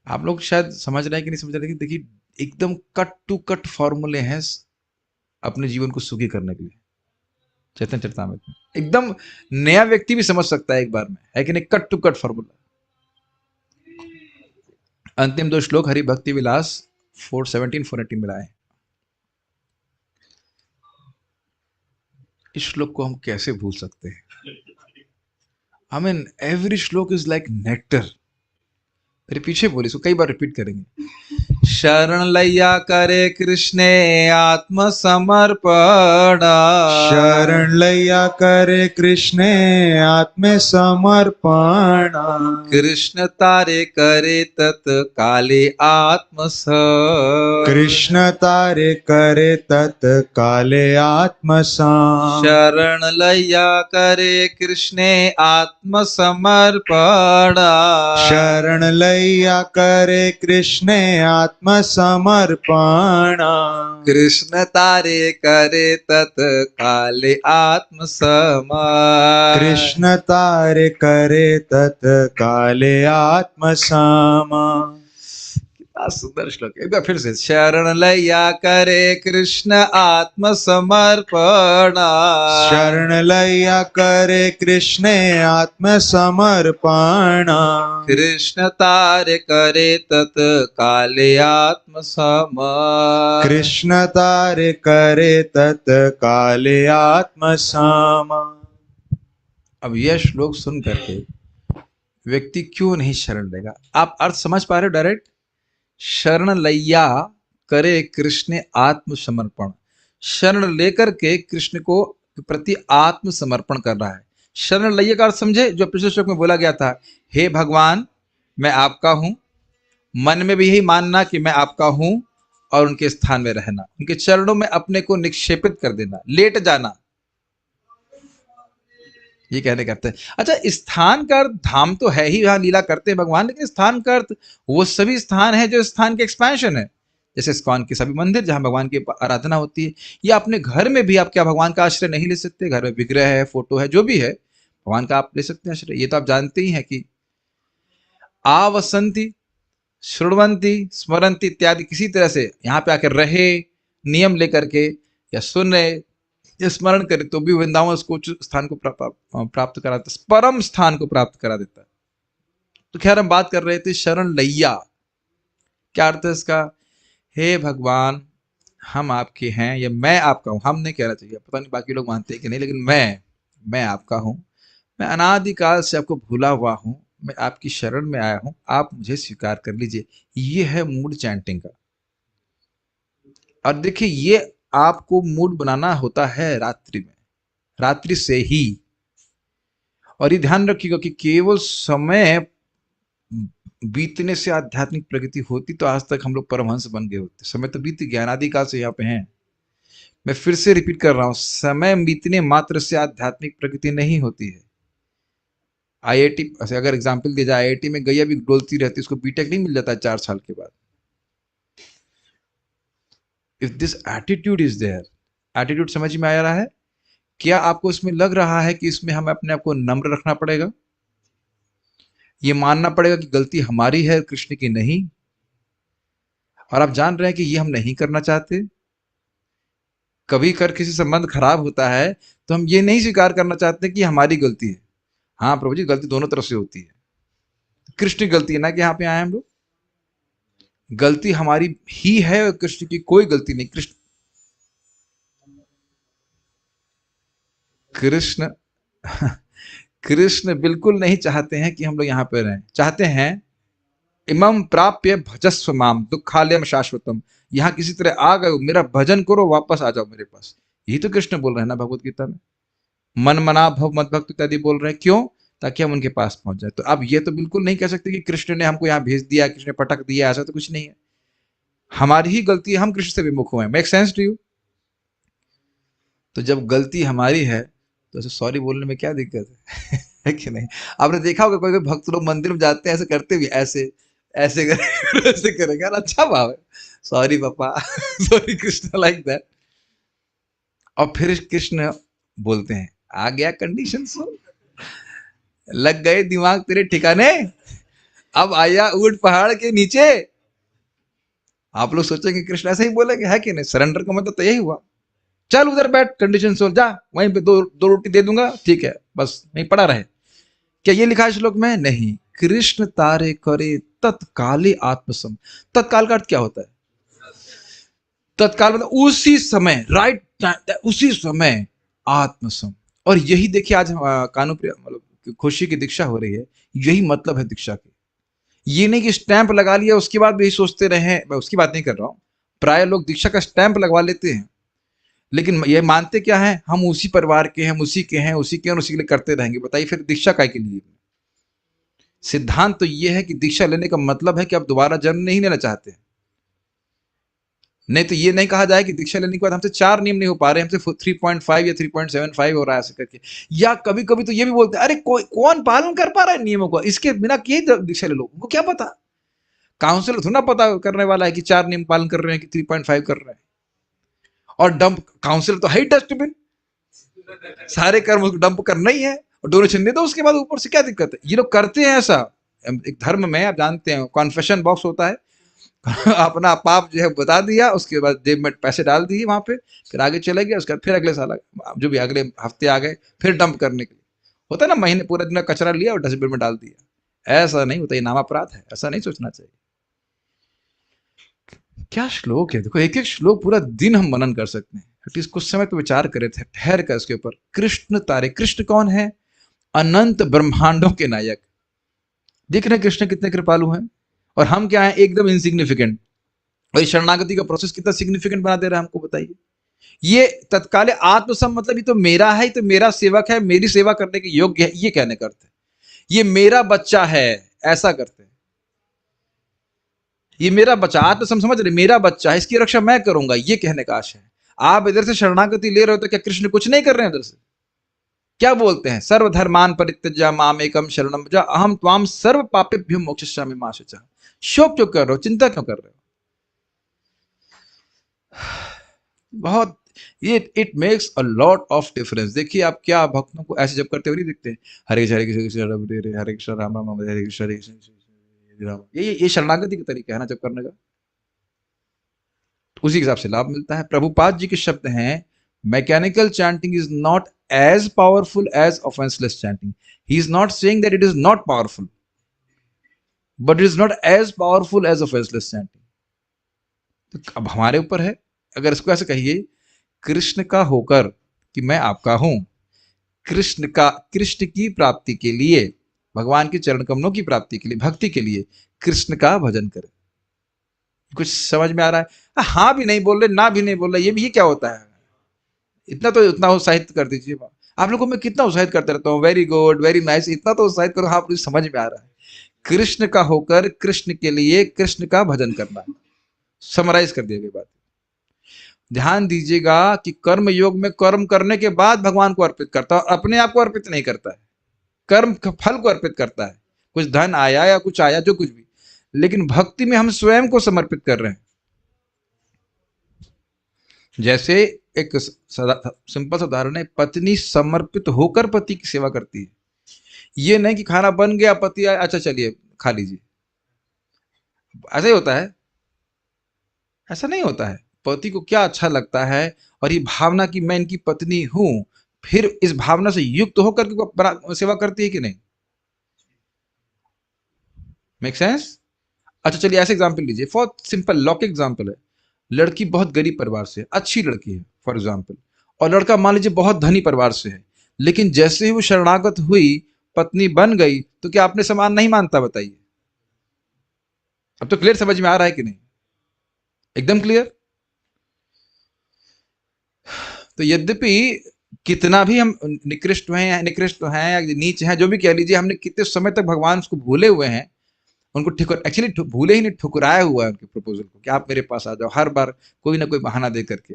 आप लोग शायद समझ रहे हैं कि नहीं समझ रहे, लेकिन देखिए एकदम कट टू कट फॉर्मूले हैं अपने जीवन को सुखी करने के लिए। चैतन्य चरितामृत में एकदम नया व्यक्ति भी समझ सकता है एक बार में, है कि नहीं? Cut to cut formula. अंतिम दो श्लोक हरि भक्ति विलास 417 418 में लाए। इस श्लोक को हम कैसे भूल सकते हैं? आई मीन एवरी श्लोक इज लाइक नेक्टर। मेरे पीछे बोले, इसको कई बार रिपीट करेंगे। शरण लैया करे कृष्णे आत्मसमर्पण। शरण लैया करे कृष्णे आत्म समर्पण। कृष्ण तारे करे तत्काले आत्मस। कृष्ण तारे करे तत्काले आत्मसम। शरण लैया करे कृष्णे आत्मसमर्पण। शरण लैया करे कृष्णे आत्म समर्पण। कृष्ण तारे करे तत्काले आत्मसम। कृष्ण तारे करे तत्काले आत्मसम। कितना सुंदर श्लोक है। एक बार फिर से, शरण लैया करे कृष्ण आत्मसमर्पण। शरण लैया करे कृष्णे आत्म समर्पण। कृष्ण तारे करे तत्काले आत्मसम। कृष्ण तारे करे तत्काले आत्मसम। अब यह श्लोक सुन करके व्यक्ति क्यों नहीं शरण लेगा? आप अर्थ समझ पा रहे हो डायरेक्ट? शरण लैया करे कृष्ण आत्मसमर्पण। शरण लेकर के कृष्ण को प्रति आत्मसमर्पण कर रहा है। शरण लैया का अर्थ समझे, जो पिछले श्लोक में बोला गया था, हे भगवान मैं आपका हूं। मन में भी यही मानना कि मैं आपका हूं और उनके स्थान में रहना, उनके चरणों में अपने को निक्षेपित कर देना, लेट जाना, ये कहने करते हैं। अच्छा, स्थान का अर्थ धाम तो है ही, यहाँ लीला करते हैं भगवान, लेकिन स्थान का अर्थ वो सभी स्थान है जो स्थान के एक्सपेंशन है। जैसे इस्कॉन के सभी मंदिर जहाँ भगवान की आराधना होती है, या अपने घर में भी आप क्या भगवान का आश्रय नहीं ले सकते? घर में विग्रह है, फोटो है, जो भी है, भगवान का आप ले सकते हैं आश्रय। ये तो आप जानते ही हैं कि आवसंती, श्रृणवंती, स्मरंती इत्यादि, किसी तरह से यहाँ पे आकर रहे, नियम लेकर के, या सुन रहे, ये स्मरण करे, तो भी वृंदावन उसको उच्च स्थान को प्राप्त कराता है, परम स्थान को प्राप्त करा देता है। तो खैर, हम बात कर रहे थे शरण लैया, क्या अर्थ है इसका? हे भगवान हम आपके हैं, या मैं आपका हूं। हम नहीं कहना चाहिए, पता नहीं बाकी लोग मानते हैं कि नहीं, लेकिन मैं आपका हूं। मैं अनादिकाल से आपको भूला हुआ हूं, मैं आपकी शरण में आया हूं, आप मुझे स्वीकार कर लीजिए। ये है मूड चैंटिंग का। और देखिए, ये आपको मूड बनाना होता है रात्रि में, रात्रि से ही। और ये ध्यान रखिएगा कि केवल समय बीतने से आध्यात्मिक प्रगति होती, तो आज तक हम लोग परमहंस बन गए होते। समय तो बीत गया, अनादिकाल से यहाँ पे हैं। मैं फिर से रिपीट कर रहा हूं, समय बीतने मात्र से आध्यात्मिक प्रगति नहीं होती है। आईआईटी, अगर एग्जाम्पल दिया जाए, आईआईटी में गैया भी डोलती रहती, उसको बीटेक नहीं मिल जाता 4 साल के बाद। If this attitude is there, attitude समझ में आ रहा है? क्या आपको इसमें लग रहा है कि इसमें हमें अपने आप को नम्र रखना पड़ेगा? ये मानना पड़ेगा कि गलती हमारी है, कृष्ण की नहीं। और आप जान रहे हैं कि ये हम नहीं करना चाहते। कभी कर किसी संबंध खराब होता है तो हम ये नहीं स्वीकार करना चाहते कि हमारी गलती है। हाँ प्रभु जी, गलती दोनों तरफ से होती है। कृष्ण की गलती है ना कि यहाँ पे आए हम लोग, गलती हमारी ही है, कृष्ण की कोई गलती नहीं। कृष्ण कृष्ण बिल्कुल नहीं चाहते हैं कि हम लोग यहाँ पे रहें। चाहते हैं इमं प्राप्य भजस्व माम दुखालयम शाश्वतम, यहाँ किसी तरह आ गए, मेरा भजन करो, वापस आ जाओ मेरे पास। यही तो कृष्ण बोल रहे हैं ना भगवत गीता में, मन मना भव मद भक्त इत्यादि बोल रहे हैं। क्यों? ताकि हम उनके पास पहुंच जाए। तो अब ये तो बिल्कुल नहीं कह सकते कि कृष्ण ने हमको यहाँ भेज दिया, कृष्ण ने पटक दिया, ऐसा तो कुछ नहीं है। हमारी ही गलती है, हम कृष्ण से विमुख हुए। Make sense to you? तो जब गलती हमारी है तो ऐसे सॉरी बोलने में क्या दिक्कत है? है कि नहीं? आपने देखा होगा कोई कोई भक्त लोग मंदिर में जाते हैं, ऐसे करते भी, ऐसे ऐसे करेंगे ऐसे करेंगे, यार अच्छा भाव है, सॉरी पापा, सॉरी कृष्ण, लाइक दैट। और फिर कृष्ण बोलते हैं, आ गया कंडीशन सुन, लग गए दिमाग तेरे ठिकाने, अब आया ऊंट पहाड़ के नीचे। आप लोग सोचेंगे कृष्ण ऐसे ही बोलेंगे, है कि नहीं? सरेंडर का मतलब तो यही हुआ, चल उधर बैठ, कंडीशन सोल, जा वहीं पे दो रोटी दे दूंगा, ठीक है, बस नहीं पड़ा रहे। क्या ये लिखा है श्लोक में? नहीं। कृष्ण तारे करे तत्काले आत्मसम। तत्काल का अर्थ क्या होता है? तत्काल मतलब उसी समय, राइट टाइम, उसी समय आत्मसम। और यही देखिए आज कानू मतलब खुशी की दीक्षा हो रही है, यही मतलब है दीक्षा की। ये नहीं कि स्टैंप लगा लिया उसके बाद भी सोचते रहे, मैं उसकी बात नहीं कर रहा हूँ। प्राय लोग दीक्षा का स्टैंप लगवा लेते हैं, लेकिन ये मानते क्या है, हम उसी परिवार के हैं, हम उसी के हैं, उसी के हैं, उसी के लिए करते रहेंगे। बताइए फिर दीक्षा काय के लिए? सिद्धांत तो ये है कि दीक्षा लेने का मतलब है कि आप दोबारा जन्म नहीं लेना चाहते हैं। नहीं तो ये नहीं कहा जाए कि दीक्षा लेने के बाद हमसे 4 नियम नहीं हो पा रहे, हमसे 3.5 या 3.75 हो रहा है ऐसे करके। या कभी कभी तो ये भी बोलते हैं, अरे कोई कौन पालन कर पा रहा है नियमों को, इसके बिना किए दीक्षा ले लो। उनको क्या पता, काउंसलर थोड़ा पता करने वाला है कि 4 नियम पालन कर रहे हैं कि 3.5 कर रहे हैं। और डंप काउंसलर तो है ही डस्टबिन, सारे कर्म उसको डंप करना ही है और डोनेशन दे दो उसके बाद, ऊपर से क्या दिक्कत है? ये लोग करते हैं ऐसा। एक धर्म में आप जानते हैं कॉन्फेशन बॉक्स होता है, अपना पाप जो है बता दिया, उसके बाद जेब में पैसे डाल दिए वहां पे, फिर आगे चले गए, उसके बाद फिर अगले साल जो भी अगले हफ्ते आ गए फिर डंप करने के लिए। होता है ना, महीने पूरा दिन का कचरा लिया और डस्टबिन में डाल दिया। ऐसा नहीं होता, ये नाम अपराध है, ऐसा नहीं सोचना चाहिए। क्या श्लोक है, देखो एक एक श्लोक पूरा दिन हम मनन कर सकते हैं। एटलीस्ट कुछ समय तो विचार करे थे ठहर कर इसके ऊपर। कृष्ण तारे, कृष्ण कौन है? अनंत ब्रह्मांडों के नायक। देख रहे हैं कृष्ण कितने कृपालु हैं, और हम क्या है, एकदम इनसिग्निफिकेंट। और शरणागति का प्रोसेस कितना सिग्निफिकेंट बना दे रहा है हमको, बताइए। ये तत्काल आत्मसम मतलब ये तो मेरा है, ये तो मेरा सेवक है, मेरी सेवा करने के योग्य है, ये कहने करते हैं। ये मेरा बच्चा है, ऐसा करते हैं। ये मेरा बच्चा, आत्मसम समझ रहे, मेरा बच्चा है, इसकी रक्षा मैं करूंगा, ये कहने का आशय है। आप इधर से शरणागति ले रहे हो तो क्या कृष्ण कुछ नहीं कर रहे हैं? इधर से क्या बोलते हैं, सर्वधर्मान परित्यज्य मामेकम शरणम व्रज अहम त्वाम सर्व पापेभ्यो मोक्षयिष्यामि मा शुचः। शोक क्यों कर रहे हो, चिंता क्यों कर रहे हो? बहुत, ये it makes a lot of difference. देखिए आप क्या भक्तों को ऐसे जब करते हुए नहीं दिखते हैं, हरे कृष्ण हरे कृष्ण कृष्ण राम हरे हरे, हरे कृष्ण राम राम हरे कृष्ण हरे कृष्ण हरे राम। ये शरणागति का तरीका है ना जब करने का, तो उसी हिसाब से लाभ मिलता है। प्रभुपाद जी के शब्द हैं, mechanical chanting is not as powerful as offenseless chanting. He is not saying that it is not powerful, but it is not as powerful as offenseless chanting. तो अब हमारे ऊपर है, अगर इसको ऐसे कहिए, कृष्ण का होकर कि मैं आपका हूं, कृष्ण की प्राप्ति के लिए, भगवान के चरण कमलों की प्राप्ति के लिए, भक्ति के लिए कृष्ण का भजन करें। कुछ समझ में आ रहा है? हाँ भी नहीं बोल रहे, ना भी नहीं बोल रहे, ये क्या होता है? इतना तो उतना उत्साहित कर दीजिए। आप लोगों को मैं कितना उत्साहित करते रहता हूँ, वेरी गुड वेरी नाइस, इतना तो उत्साहित करो। हाँ, मुझे समझ में आ रहा है, कृष्ण का होकर कृष्ण के लिए कृष्ण का भजन करना। समराइज कर दिया गई बात। ध्यान दीजिएगा कि कर्म योग में कर्म करने के बाद भगवान को अर्पित करता है, अपने आप को अर्पित नहीं करता है, कर्म फल को अर्पित करता है। कुछ धन आया या कुछ आया, जो कुछ भी, लेकिन भक्ति में हम स्वयं को समर्पित कर रहे हैं। जैसे एक सिंपल सा उदाहरण है, पत्नी समर्पित होकर पति की सेवा करती है। ये नहीं कि खाना बन गया, पति आया, अच्छा चलिए खा लीजिए, ऐसा ही होता है? ऐसा नहीं होता है। पति को क्या अच्छा लगता है, और ये भावना कि मैं इनकी पत्नी हूं, फिर इस भावना से युक्त होकर के सेवा करती है कि नहीं? Make sense? अच्छा चलिए ऐसे एग्जांपल लीजिए, फॉर सिंपल लॉजिक एग्जांपल है। लड़की बहुत गरीब परिवार से है, अच्छी लड़की है फॉर एग्जांपल, और लड़का मान लीजिए बहुत धनी परिवार से है, लेकिन जैसे ही वो शरणागत हुई, पत्नी बन गई, तो क्या अपने समान नहीं मानता? बताइए। अब तो क्लियर समझ में आ रहा है कि नहीं? एकदम क्लियर। तो यद्यपि कितना भी हम निकृष्ट हैं या नीच हैं, जो भी कह लीजिए, हमने कितने समय तक भगवान उसको भूले हुए हैं, उनको एक्चुअली भूले ही नहीं, ठुकराया हुआ है उनके प्रपोजल को कि आप मेरे पास आ जाओ, हर बार कोई ना कोई बहाना दे करके।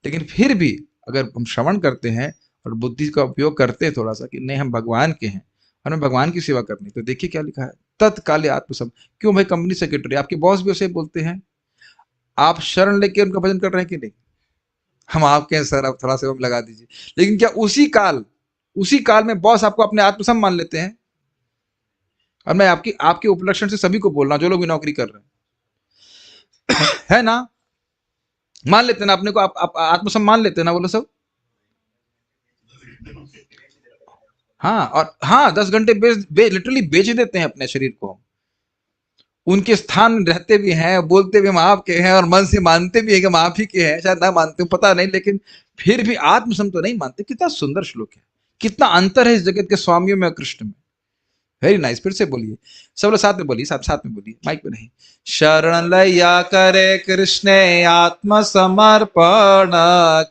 लेकिन फिर भी अगर हम श्रवण करते हैं और बुद्धि का उपयोग करते हैं थोड़ा सा कि नहीं हम भगवान के हैं, हमें भगवान की सेवा करनी, तो देखिए क्या लिखा है, तत्काले आत्मसम। क्यों भाई, कंपनी सेक्रेटरी, आपके बॉस भी उसे बोलते हैं, आप शरण लेके उनका भजन कर रहे हैं कि नहीं? हम आपके हैं सर, आप थोड़ा सा लगा दीजिए। लेकिन क्या उसी काल में बॉस आपको अपने आत्मसम मान लेते हैं? और मैं आपके उपलक्षण से सभी को बोल रहा हूं, जो लोग भी नौकरी कर रहे हैं है ना, मान लेते हैं ना अपने को, आप आत्मसम्मान लेते हैं ना, बोलो सब। हाँ, और हाँ 10 घंटे लिटरली बेच देते हैं अपने शरीर को। उनके स्थान में रहते भी हैं, बोलते भी हम आपके हैं, और मन से मानते भी हैं कि हम आप ही के हैं, शायद ना मानते हो पता नहीं, लेकिन फिर भी आत्मसम तो नहीं मानते। कितना सुंदर श्लोक है, कितना अंतर है इस जगत के स्वामियों में और कृष्ण में। वेरी नाइस, फिर से बोलिए, सब लोग साथ में बोलिए, साथ साथ में बोलिए, माइक पे नहीं। शरण लैया करे कृष्ण आत्मसमर्पण,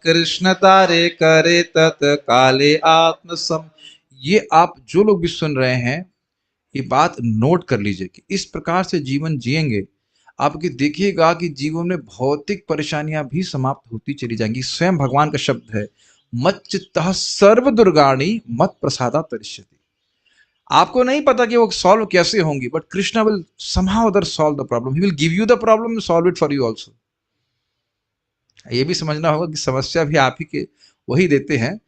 कृष्ण तारे करे तत्काले आत्मसम। ये आप जो लोग भी सुन रहे हैं, ये बात नोट कर लीजिए कि इस प्रकार से जीवन जिएंगे, आपकी देखिएगा कि जीवन में भौतिक परेशानियां भी समाप्त होती चली जाएंगी। स्वयं भगवान का शब्द है, मच्चित्तः सर्व दुर्गाणी मत प्रसादा तरिष्यति। आपको नहीं पता कि वो सॉल्व कैसे होंगी, but Krishna will somehow other solve the problem, he will give you the problem, solve it for you also. ये भी समझना होगा कि समस्या भी आप ही के वही देते हैं,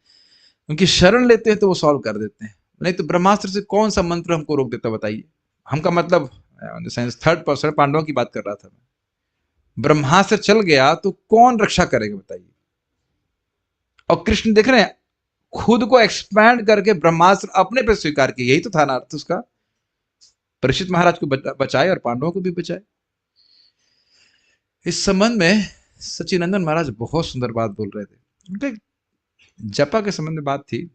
उनकी शरण लेते हैं तो वो सॉल्व कर देते हैं। नहीं तो ब्रह्मास्त्र से कौन सा मंत्र हमको रोक देता, बताइए। हमका मतलब थर्ड पर्सन पांडवों की बात कर रहा था मैं। ब्रह्मास्त्र चल गया तो कौन रक्षा करेगा, बताइए। और कृष्ण देख रहे हैं, खुद को एक्सपैंड करके ब्रह्मास्त्र अपने पे स्वीकार किया, यही तो था ना अर्थ उसका। परीक्षित महाराज को बचाए और पांडवों को भी बचाए। इस संबंध में सचिनंदन महाराज बहुत सुंदर बात बोल रहे थे। उनके जपा के संबंध में बात थी,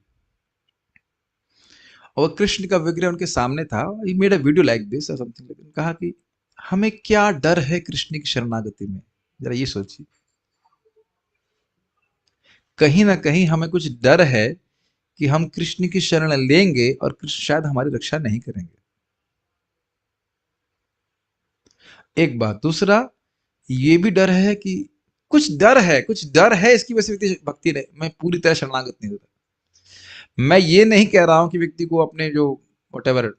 और कृष्ण का विग्रह उनके सामने था। He made a video like this और समथिंग, लेकिन कहा कि हमें क्या डर है कृष्ण की शरणागति में, जरा ये सोचिए। कहीं ना कहीं हमें कुछ डर है कि हम कृष्ण की शरण लेंगे और कृष्ण शायद हमारी रक्षा नहीं करेंगे। एक बात, दूसरा ये भी डर है कि कुछ डर है इसकी वजह से भक्ति ने मैं पूरी तरह शरणागत नहीं होता। मैं ये नहीं कह रहा हूं कि व्यक्ति को अपने जो वट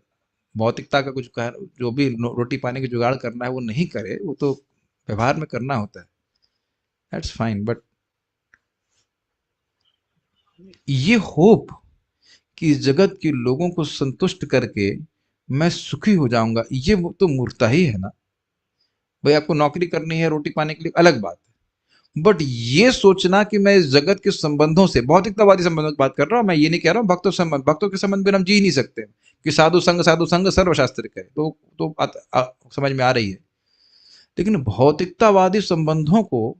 भौतिकता का कुछ जो भी रोटी पानी की जुगाड़ करना है वो नहीं करे, वो तो व्यवहार में करना होता है, दैट्स फाइन। बट ये होप कि इस जगत के लोगों को संतुष्ट करके मैं सुखी हो जाऊंगा, ये तो मूर्खता ही है ना। भाई आपको नौकरी करनी है रोटी पाने के लिए, अलग बात है, बट ये सोचना कि मैं इस जगत के संबंधों से, भौतिकतावादी संबंधों की बात कर रहा हूं मैं, ये नहीं कह रहा हूं भक्तों संबंध, भक्तों के संबंध में हम जी नहीं सकते कि साधु संग सर्वशास्त्र का है, तो समझ में आ रही है। लेकिन भौतिकतावादी संबंधों को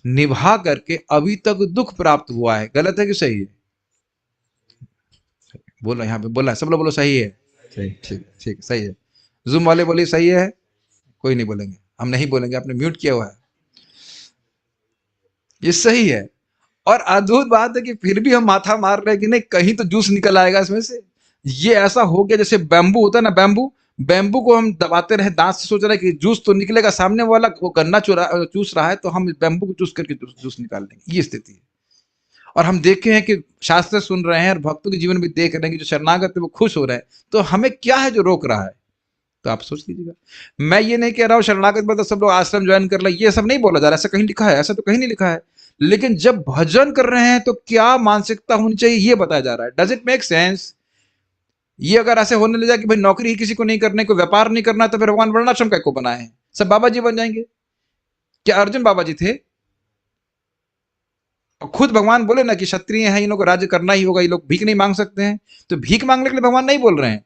निभा करके अभी तक दुख प्राप्त हुआ है, गलत है कि सही है? बोलो, यहाँ पे बोला, सब लोग बोलो सही है। सही, ठीक ठीक, सही है। जूम वाले बोलिए सही है। कोई नहीं बोलेंगे, हम नहीं बोलेंगे, आपने म्यूट किया हुआ है। ये सही है। और अद्भुत बात है कि फिर भी हम माथा मार रहे हैं कि नहीं कहीं तो जूस निकल आएगा इसमें से। ये ऐसा हो गया जैसे बैम्बू होता है ना, बैम्बू बैम्बू को हम दबाते रहे दांत से, सोच रहे हैं कि जूस तो निकलेगा, सामने वाला वो गन्ना चूस रहा है तो हम बैम्बू को चूस करके जूस निकाल लेंगे, ये स्थिति है। और हम देखे हैं कि शास्त्र सुन रहे हैं और भक्तों के जीवन में देख रहे हैं कि जो शरणागत है वो खुश हो रहे हैं, तो हमें क्या है जो रोक रहा है? तो आप सोच लीजिएगा। मैं ये नहीं कह रहा हूँ शरणागत मतलब सब लोग आश्रम ज्वाइन कर ले, ये सब नहीं बोला जा रहा, ऐसा कहीं लिखा है? ऐसा तो कहीं नहीं लिखा है। लेकिन जब भजन कर रहे हैं तो क्या मानसिकता होनी चाहिए ये बताया जा रहा है। Does it make sense? ये अगर ऐसे होने लग जाए कि भाई नौकरी ही किसी को नहीं करने को, व्यापार नहीं करना, तो फिर भगवान वर्णाश्रम का को बनाए हैं, सब बाबा जी बन जाएंगे। क्या अर्जुन बाबा जी थे? और खुद भगवान बोले ना कि क्षत्रिय हैं, इनको राज्य करना ही होगा, ये लोग भीख नहीं मांग सकते हैं। तो भीख मांगने के लिए भगवान नहीं बोल रहे हैं,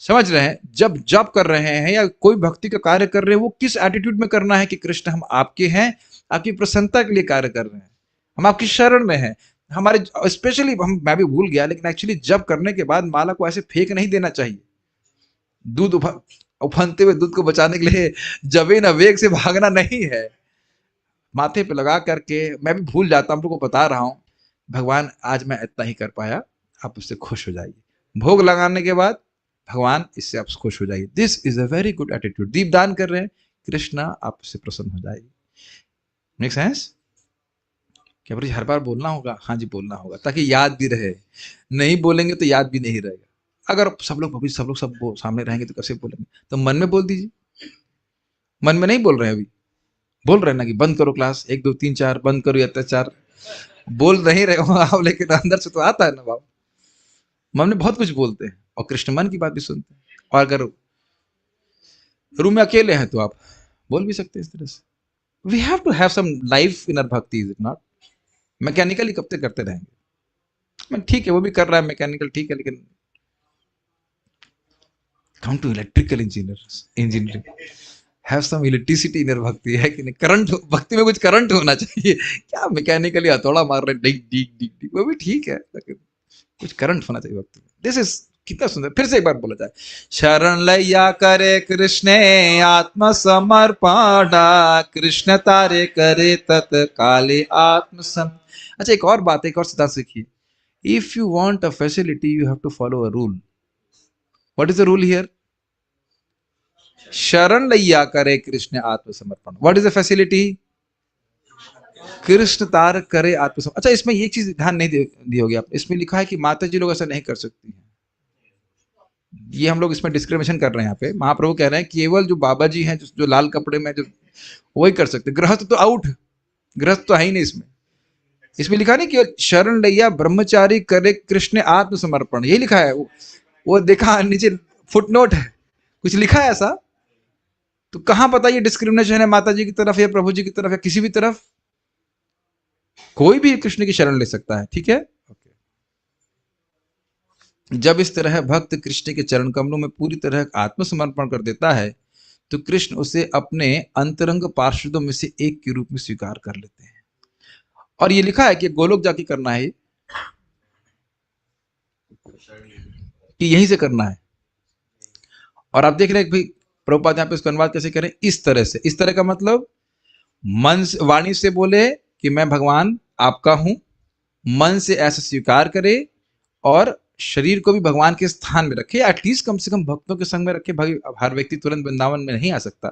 समझ रहे हैं? जब जप कर रहे हैं या कोई भक्ति का कार्य कर रहे हैं, वो किस एटीट्यूड में करना है कि कृष्ण हम आपके हैं, आपकी प्रसन्नता के लिए कार्य कर रहे हैं, हम आपकी शरण में हैं। हमारे स्पेशली हम, मैं भी भूल गया, लेकिन एक्चुअली जब करने के बाद माला को ऐसे फेंक नहीं देना चाहिए। दूध उफनते हुए दूध को बचाने के लिए जबे न वेग से भागना नहीं है, माथे पे लगा करके। मैं भी भूल जाता हूं, लोगों को बता रहा हूं, भगवान आज मैं इतना ही कर पाया, आप उससे खुश हो जाइए। भोग लगाने के बाद भगवान इससे आप खुश हो जाइए। This is a very good attitude. दीपदान कर रहे हैं, कृष्णा आपसे प्रसन्न हो जाएगी। Make sense? क्या बोलिए, हर बार बोलना होगा? हाँ जी, बोलना होगा ताकि याद भी रहे। नहीं बोलेंगे तो याद भी नहीं रहेगा। अगर सब लोग अभी सब लोग सब सामने रहेंगे तो कैसे बोलेंगे? तो मन में बोल दीजिए। मन में नहीं बोल रहे हैं अभी, बोल रहे हैं ना कि बंद करो क्लास, 1 2 3 4 बंद करो अत्याचार, बोल नहीं रहे हो आप, लेकिन अंदर से तो आता है ना बाबू। मन में बहुत कुछ बोलते हैं और कृष्ण मन की बात भी सुनते हैं। और अगर रूम में अकेले हैं तो आप बोल भी सकते हैं इस तरह से। We have to have some life in our bhakti, is it not? Mechanically कब तक करते रहेंगे? मैं ठीक है, वो भी कर रहा है मैकेनिकल, ठीक है, लेकिन come to electrical engineering, have some electricity in bhakti, है कि नहीं? करंट, भक्ति में कुछ करंट होना चाहिए। क्या मैकेनिकली हथौड़ा मार रहे डिग डिग डिग डिग, वो भी ठीक है, लेकिन कुछ करंट होना चाहिए भक्ति में। दिस इज कितना सुंदर, फिर से एक बार बोला जाए, शरण लैया करे कृष्ण आत्म समर्पण, कृष्ण तारे करे तत्काले आत्मसम। अच्छा, एक और बात, एक और सिद्धांत सीखिए, if you want a facility you have to follow a rule. What is the rule here? शरण लैया करे कृष्ण आत्मसमर्पण। What is the facility? Krishna तार करे आत्मसमर्पण। अच्छा, इसमें एक चीज ध्यान नहीं दी होगी आप, इसमें लिखा है कि माता जी लोग ऐसा नहीं कर सकती हैं। ये हम लोग इसमें डिस्क्रिमिनेशन कर रहे हैं। यहाँ पे महाप्रभु कह रहे हैं केवल जो बाबा जी हैं, जो लाल कपड़े में, जो वही कर सकते। गृहस्थ तो आउट, गृहस्थ तो है ही नहीं इसमें। इसमें लिखा नहीं कि शरण लैया ब्रह्मचारी करे कृष्ण आत्मसमर्पण, यही लिखा है। वो देखा नीचे फुटनोट है, कुछ लिखा है ऐसा। तो कहां पता ये डिस्क्रिमिनेशन है माता जी की तरफ या प्रभु जी की तरफ या किसी भी तरफ? कोई भी कृष्ण की शरण ले सकता है, ठीक है। जब इस तरह भक्त कृष्ण के चरण कमलों में पूरी तरह आत्मसमर्पण कर देता है तो कृष्ण उसे अपने अंतरंग पार्षदों में से एक के रूप में स्वीकार कर लेते हैं। और ये लिखा है कि गोलोक जाके करना है, कि यहीं से करना है। और आप देख रहे हैं भाई प्रभुपाद यहाँ पे इसका अनुवाद कैसे करें, इस तरह से। इस तरह का मतलब मन से, वाणी से बोले कि मैं भगवान आपका हूं, मन से ऐसा स्वीकार करे, और शरीर को भी भगवान के स्थान में रखे, एटलीस्ट कम से कम भक्तों के संग में रखे। भाई हर व्यक्ति तुरंत वृंदावन में नहीं आ सकता,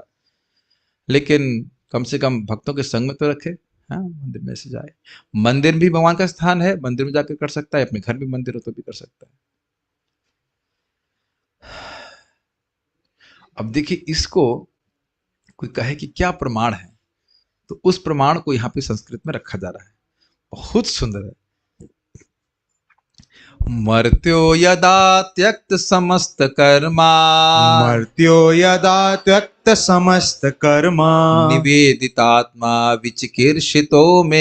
लेकिन कम से कम भक्तों के संग में तो रखे। हाँ, मंदिर में से जाए, मंदिर भी भगवान का स्थान है, मंदिर में जाकर कर सकता है, अपने घर भी मंदिर हो तो भी कर सकता है। अब देखिए, इसको कोई कहे कि क्या प्रमाण है, तो उस प्रमाण को यहाँ पे संस्कृत में रखा जा रहा है, बहुत सुंदर है। मर्त्यो यदा त्यक्त समस्त कर्मा, मर्त्यो यदा त्यक्त समस्त कर्मा, निवेदितात्मा विचिकीर्षितो मे,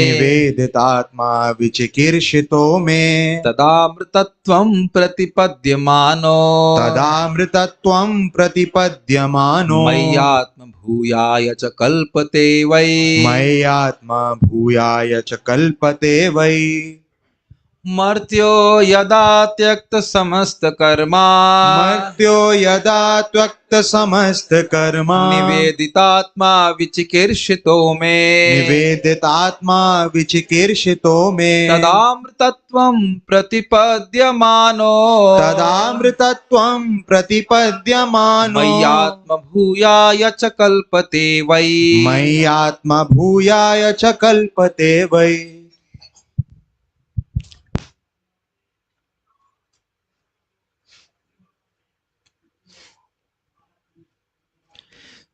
निवेदितात्मा विचिकीर्षितो मे, तदामृतत्वं प्रतिपद्यमानो, तदामृतत्वं प्रतिपद्यमानो, मय्यात्म भूयाय च कल्पते वै। मय्यात्मा भूयाय च कल्पते वै। मर्त्यो यदा त्यक्त समस्त कर्मा, मर्त्यो यदा त्यक्त समस्त कर्मा, निवेदितात्मा विचिकीर्षितो मे, निवेदितात्मा विचिकीर्षितो मे, तदामृतत्वं प्रतिपद्यमानो, तदामृतत्वं प्रतिपद्यमानो, मय्यात्म भूयाय च कल्पते वै। मय्यात्मा भूयाय च कल्पते वै।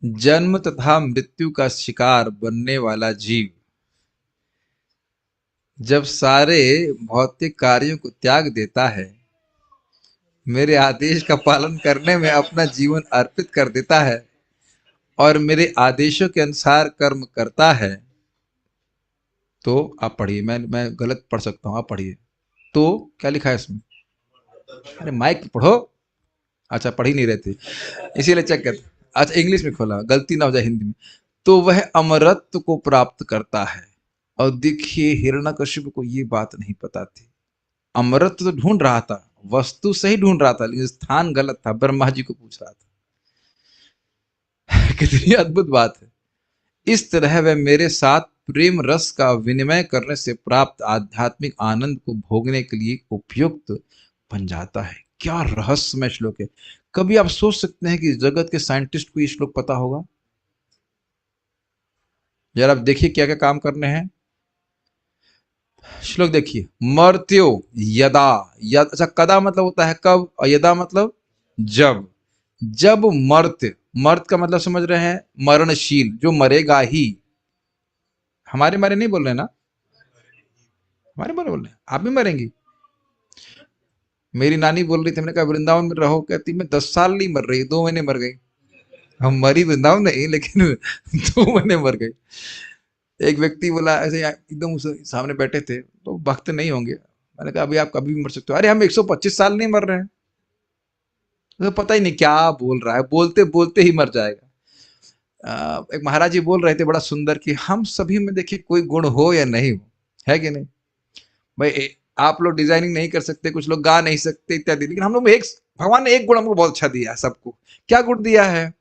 जन्म तथा मृत्यु का शिकार बनने वाला जीव जब सारे भौतिक कार्यों को त्याग देता है, मेरे आदेश का पालन करने में अपना जीवन अर्पित कर देता है और मेरे आदेशों के अनुसार कर्म करता है, तो आप पढ़िए, मैं गलत पढ़ सकता हूं, आप पढ़िए। तो क्या लिखा है इसमें? अरे माइक पे पढ़ो। अच्छा, पढ़ ही नहीं रहे थे इसीलिए चेक कर। अच्छा, इंग्लिश में खोला, गलती ना हो जाए हिंदी में। तो वह अमरत्व को प्राप्त करता है। और देखिए, हिरण्यकशिपु को ये बात नहीं पता थी। अमरत्व तो ढूंढ रहा था, वस्तु सही ढूंढ रहा था, लेकिन स्थान गलत था। ब्रह्मा जी को पूछ रहा था। कितनी अद्भुत बात है। इस तरह वह मेरे साथ प्रेम रस का विनिमय करने से प्राप्त आध्यात्मिक आनंद को भोगने के लिए उपयुक्त बन जाता है। क्या रहस्यमय श्लोक है। कभी आप सोच सकते हैं कि जगत के साइंटिस्ट को ये श्लोक पता होगा? जरा आप देखिए क्या क्या काम करने हैं। श्लोक देखिए, मर्त्यो यदा, अच्छा कदा मतलब होता है कब, और यदा मतलब जब। जब मर्त्य, मर्त का मतलब समझ रहे हैं, मरणशील, जो मरेगा ही। हमारे मारे नहीं बोल रहे ना, हमारे मारे बोल रहे हैं, आप भी मरेंगी। मेरी नानी बोल रही थी, मैंने कहा वृंदावन में रहो, कहती मैं 10 साल नहीं मर रही, 2 महीने मर गई। हम मरी वृंदावन नहीं, लेकिन 2 महीने मर गई। एक व्यक्ति बोला ऐसे, एकदम उस सामने बैठे थे, तो भक्त नहीं होंगे। मैंने कहा अभी आप कभी भी मर सकते हो। अरे हम 125 साल नहीं मर रहे हैं। तो पता ही नहीं क्या बोल रहा है, बोलते बोलते ही मर जाएगा। एक महाराज जी बोल रहे थे बड़ा सुंदर कि हम सभी में देखिए कोई गुण हो या नहीं हो, है कि नहीं भाई। आप लोग डिजाइनिंग नहीं कर सकते, कुछ लोग गा नहीं सकते इत्यादि, लेकिन हम लोग में एक, भगवान ने एक गुण हमको बहुत अच्छा दिया है सबको। क्या गुण दिया है?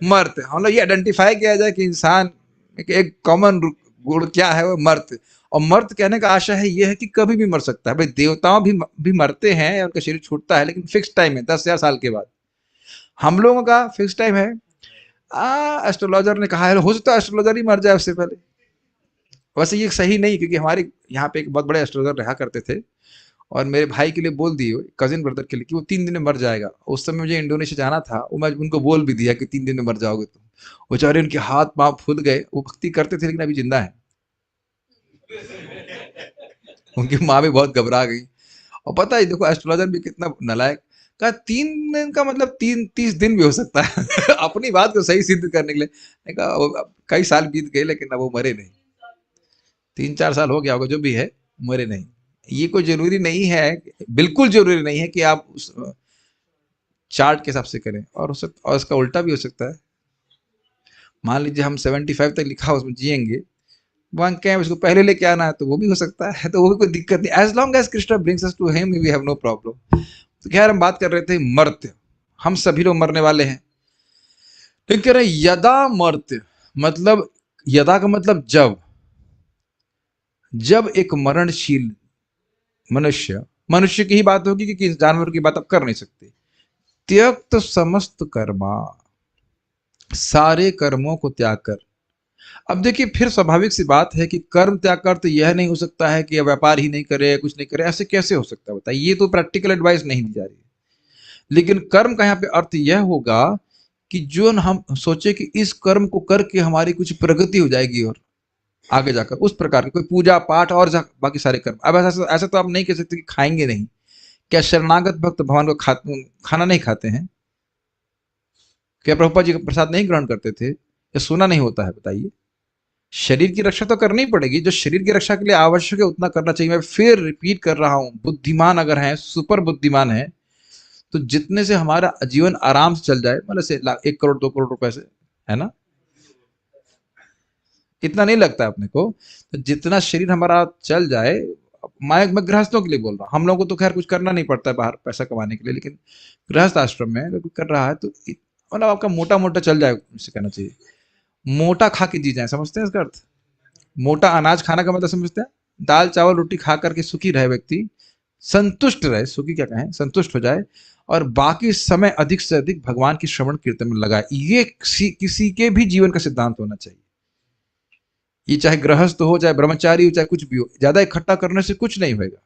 मर्त। हम लोग ये आइडेंटिफाई किया जाए कि इंसान एक कॉमन गुण क्या है, वो मर्त। और मर्त कहने का आशा है ये है कि कभी भी मर सकता है। भाई देवताओं भी मरते हैं, उनका शरीर छूटता है, लेकिन फिक्स टाइम है 10,000 साल के बाद। हम लोगों का फिक्स टाइम है। एस्ट्रोलॉजर ने कहा है हो सकता है एस्ट्रोलॉजर ही मर जाए उससे पहले। वैसे ये सही नहीं, क्योंकि हमारे यहाँ पे एक बहुत बड़े एस्ट्रोलॉजर रहा करते थे, और मेरे भाई के लिए बोल दिए, कजिन ब्रदर के लिए, कि वो 3 दिन में मर जाएगा। उस समय मुझे इंडोनेशिया जाना था, वो मैं उनको बोल भी दिया कि 3 दिन में मर जाओगे तुम। बेचारे उनके हाथ पांव फूल गए, वो भक्ति करते थे लेकिन अभी जिंदा है। उनकी माँ भी बहुत घबरा गई। और पता है देखो एस्ट्रोलॉजर भी कितना नालायक, कहा 3 दिन का मतलब 30 दिन भी हो सकता है। अपनी बात को सही सिद्ध करने के लिए। मैंने कहा कई साल बीत गए लेकिन अब वो मरे नहीं। 3-4 साल हो गया होगा जो भी है, मरे नहीं। ये कोई जरूरी नहीं है, बिल्कुल जरूरी नहीं है कि आप उस चार्ट के हिसाब से करें, और हो सकता, और इसका उल्टा भी हो सकता है। मान लीजिए हम 75 तक लिखा हो उसमें जिएंगे, वहां क्या है उसको पहले लेके आना है, तो वो भी हो सकता है, तो वो भी कोई दिक्कत नहीं। As long as Krishna brings us to him we have no problem. तो खैर हम बात कर रहे थे मर्त्य, हम सभी लोग मरने वाले हैं। लेकिन कह रहे हैं यदा मर्त्य, मतलब यदा का मतलब जब, जब एक मरणशील मनुष्य, मनुष्य की ही बात होगी क्योंकि जानवर की बात आप कर नहीं सकते, त्यक्त समस्त कर्मा, सारे कर्मों को त्याग कर। अब देखिए फिर स्वाभाविक सी बात है कि कर्म त्याग कर तो यह नहीं हो सकता है कि व्यापार ही नहीं करे, कुछ नहीं करे, ऐसे कैसे हो सकता है बताइए? ये तो प्रैक्टिकल एडवाइस नहीं दी जा रही है। लेकिन कर्म का यहाँ पे अर्थ यह होगा कि जो हम सोचे कि इस कर्म को करके हमारी कुछ प्रगति हो जाएगी और आगे जाकर उस प्रकार के कोई पूजा पाठ और बाकी सारे कर्म। अब ऐसा ऐसा तो आप नहीं कह सकते कि खाएंगे नहीं। क्या शरणागत भक्त भगवान को खाना नहीं खाते हैं? क्या प्रभुपाद जी प्रसाद नहीं ग्रहण करते थे? या सुना नहीं होता है बताइए? शरीर की रक्षा तो करनी पड़ेगी, जो शरीर की रक्षा के लिए आवश्यक है उतना करना चाहिए। मैं फिर रिपीट कर रहा हूं, बुद्धिमान अगर हैं, सुपर बुद्धिमान है, तो जितने से हमारा जीवन आराम से चल जाए, मतलब से 1 करोड़ 2 करोड़ रुपए से, है ना, इतना नहीं लगता अपने को, तो जितना शरीर हमारा चल जाए। मैं गृहस्थों के लिए बोल रहा हूँ, हम लोगों को तो खैर कुछ करना नहीं पड़ता है बाहर पैसा कमाने के लिए, लेकिन गृहस्थ आश्रम में अगर कोई कर रहा है तो मतलब आपका मोटा मोटा चल जाए, उसे कहना चाहिए। मोटा खा के जी जाए, समझते हैं इसका अर्थ? मोटा अनाज खाना का मतलब समझते हैं? दाल चावल रोटी खा करके सुखी रहे व्यक्ति, संतुष्ट रहे, सुखी क्या कहें, संतुष्ट हो जाए, और बाकी समय अधिक से अधिक भगवान की श्रवण कीर्तन में लगाए। ये किसी के भी जीवन का सिद्धांत होना चाहिए। ये चाहे गृहस्थ हो, चाहे ब्रह्मचारी हो, चाहे कुछ भी हो, ज्यादा इकट्ठा करने से कुछ नहीं होगा।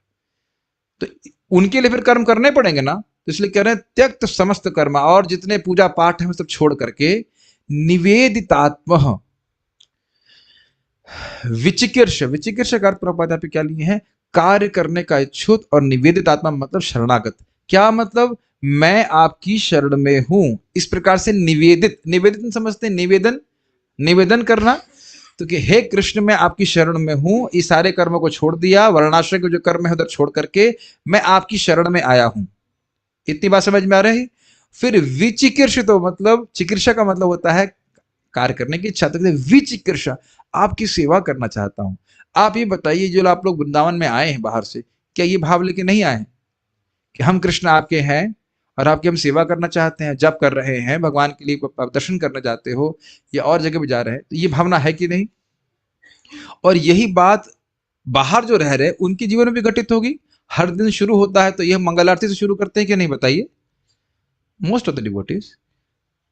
तो उनके लिए फिर कर्म करने पड़ेंगे ना, तो इसलिए कह रहे हैं त्यक्त समस्त कर्म, और जितने पूजा पाठ है सब छोड़ करके निवेदितात्म विचिकिर्ष, विचिकिर्ष का अर्थ प्रभुपाद पे क्या लिए हैं? कार्य करने का इच्छुक, और निवेदित आत्मा मतलब शरणागत। क्या मतलब? मैं आपकी शरण में हूं, इस प्रकार से निवेदित, निवेदित समझते हैं, निवेदन, निवेदन करना। तो कि हे कृष्ण मैं आपकी शरण में हूं, इस सारे कर्मों को छोड़ दिया, वर्णाश्रम के जो कर्म है उधर छोड़ करके मैं आपकी शरण में आया हूं। इतनी बात समझ में आ रही? फिर विचिकिर्ष, तो मतलब चिकित्सा का मतलब होता है कार्य करने की इच्छा, तो विचिकित्सा, आपकी सेवा करना चाहता हूं। आप ये बताइए जो आप लोग वृंदावन में आए हैं बाहर से, क्या ये भाव लेके नहीं आए हैं कि हम कृष्ण आपके हैं और आपकी हम सेवा करना चाहते हैं, जप कर रहे हैं, भगवान के लिए दर्शन करने जाते हो या और जगह भी जा रहे हैं, तो ये भावना है कि नहीं? और यही बात बाहर जो रह रहे उनके जीवन में भी घटित होगी। हर दिन शुरू होता है तो यह मंगल आरती से शुरू करते हैं कि नहीं बताइए? मोस्ट ऑफ द डिवोटीज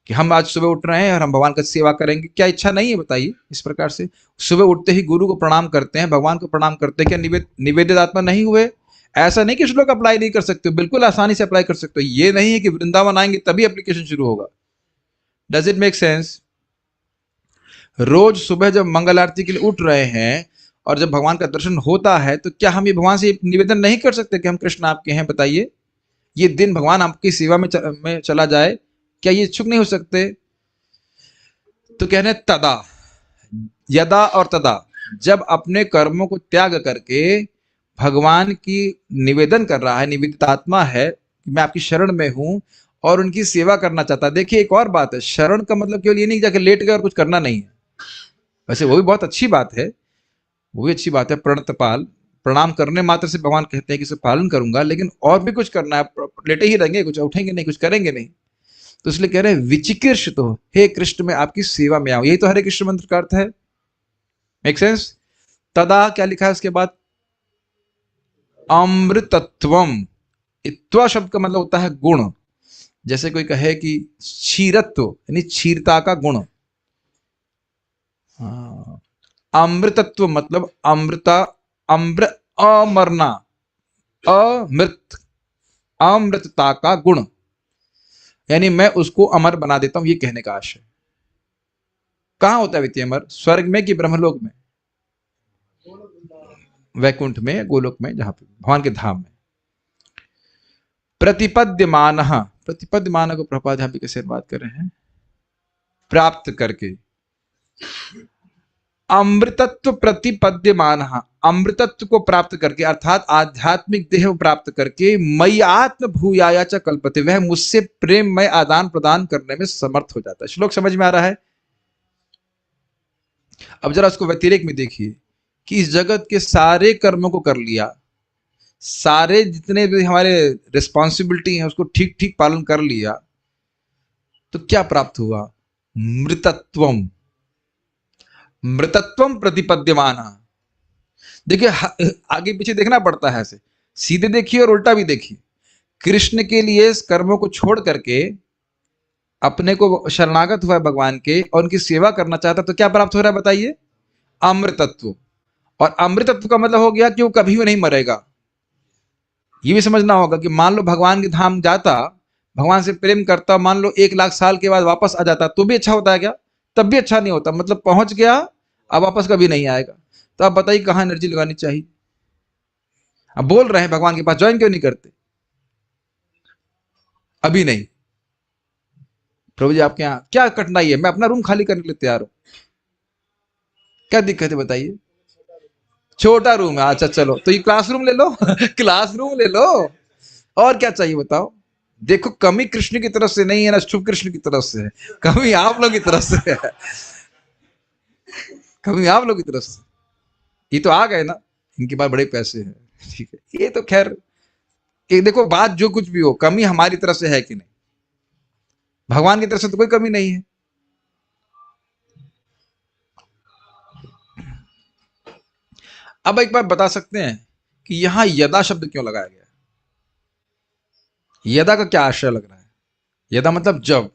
कि हम आज सुबह उठ रहे हैं और हम भगवान का सेवा करेंगे, क्या इच्छा नहीं है बताइए? इस प्रकार से सुबह उठते ही गुरु को प्रणाम करते हैं, भगवान को प्रणाम करते हैं, क्या निवेदित आत्मा नहीं हुए? ऐसा नहीं कि श्लोक अप्लाई नहीं कर सकते, बिल्कुल आसानी से अप्लाई कर सकते हो। ये नहीं है कि वृंदावन आएंगे तभी एप्लीकेशन शुरू होगा। Does it make sense? रोज सुबह जब मंगल आरती के लिए उठ रहे हैं और जब भगवान का दर्शन होता है, तो क्या हम ये भगवान से निवेदन नहीं कर सकते कि हम कृष्ण आपके हैं? बताइए, ये दिन भगवान आपकी सेवा में चला जाए, क्या ये इच्छुक नहीं हो सकते? तो कहने तदा, यदा और तदा, जब अपने कर्मों को त्याग करके भगवान की निवेदन कर रहा है, निवेदित आत्मा है, मैं आपकी शरण में हूं और उनकी सेवा करना चाहता है। देखिए एक और बात है, शरण का मतलब केवल ये नहीं जाके लेट गए और कुछ करना नहीं है, वैसे वो भी बहुत अच्छी बात है, वो भी अच्छी बात है, प्रणतपाल प्रणाम करने मात्र से भगवान कहते हैं कि इसे पालन करूंगा, लेकिन और भी कुछ करना है, लेटे ही रहेंगे, कुछ उठेंगे नहीं, कुछ करेंगे नहीं। तो इसलिए कह रहे हैं विचिकीर्ष तो, हे कृष्ण मैं आपकी सेवा में आऊं। यही तो हरे कृष्ण मंत्र का अर्थ है। Make sense? तदा क्या लिखा है उसके बाद? अमृतत्वम। इत्वा शब्द का मतलब होता है गुण। जैसे कोई कहे कि क्षीरत्व यानी क्षीरता का गुण। हाँ। अमृतत्व मतलब अमृता, अमृ, अमरना, अमृत, अमृतता का गुण, यानी मैं उसको अमर बना देता हूं, ये कहने का आशय। कहां होता है वित्तीय अमर? स्वर्ग में कि ब्रह्मलोक में? वैकुंठ में, गोलोक में, जहां पे भगवान के धाम में। प्रतिपद्यमान, प्रतिपद्यमान को प्रपाद यहां पे कैसे बात कर रहे हैं? प्राप्त करके। अमृतत्व प्रतिपद्यमान, अमृतत्व को प्राप्त करके अर्थात आध्यात्मिक देह प्राप्त करके, मई आत्म भूयाया च कल्पते, वह मुझसे प्रेम में आदान प्रदान करने में समर्थ हो जाता है। श्लोक समझ में आ रहा है? अब जरा उसको व्यतिरेक में देखिए कि इस जगत के सारे कर्मों को कर लिया, सारे जितने भी हमारे रिस्पॉन्सिबिलिटी हैं उसको ठीक ठीक पालन कर लिया, तो क्या प्राप्त हुआ? मृतत्वम। मृतत्वम प्रतिपद्यमान। देखिए आगे पीछे देखना पड़ता है, ऐसे सीधे देखिए और उल्टा भी देखिए। कृष्ण के लिए इस कर्मों को छोड़ करके अपने को शरणागत हुआ है भगवान के और उनकी सेवा करना चाहता, तो क्या प्राप्त हो रहा है बताइए? अमृतत्व। और अमृतत्व का मतलब हो गया कि वो कभी भी नहीं मरेगा। ये भी समझना होगा कि मान लो भगवान के धाम जाता, भगवान से प्रेम करता, मान लो 1 लाख साल के बाद वापस आ जाता, तो भी अच्छा होता है क्या? तब भी अच्छा नहीं होता। मतलब पहुंच गया, अब वापस कभी नहीं आएगा। तो आप बताइए कहां एनर्जी लगानी चाहिए? अब बोल रहे हैं भगवान के पास ज्वाइन क्यों नहीं करते? अभी नहीं। प्रभु जी आपके यहाँ क्या कठिनाई है? मैं अपना रूम खाली करने के लिए तैयार हूं। क्या दिक्कत है बताइए? छोटा रूम है, अच्छा चलो तो ये क्लासरूम ले लो क्लासरूम ले लो। और क्या चाहिए बताओ? देखो कमी कृष्ण की तरफ से नहीं है ना, शुभ कृष्ण की तरफ से है, कमी आप लोग की तरफ से है, कमी आप लोग की तरफ से। ये तो आ गए ना, इनके पास बड़े पैसे हैं, ठीक है, ये तो खैर, ये देखो बात जो कुछ भी हो, कमी हमारी तरफ से है कि नहीं? भगवान की तरफ से तो कोई कमी नहीं है। अब एक बार बता सकते हैं कि यहां यदा शब्द क्यों लगाया गया? यदा का क्या आशय लग रहा है? यदा मतलब जब।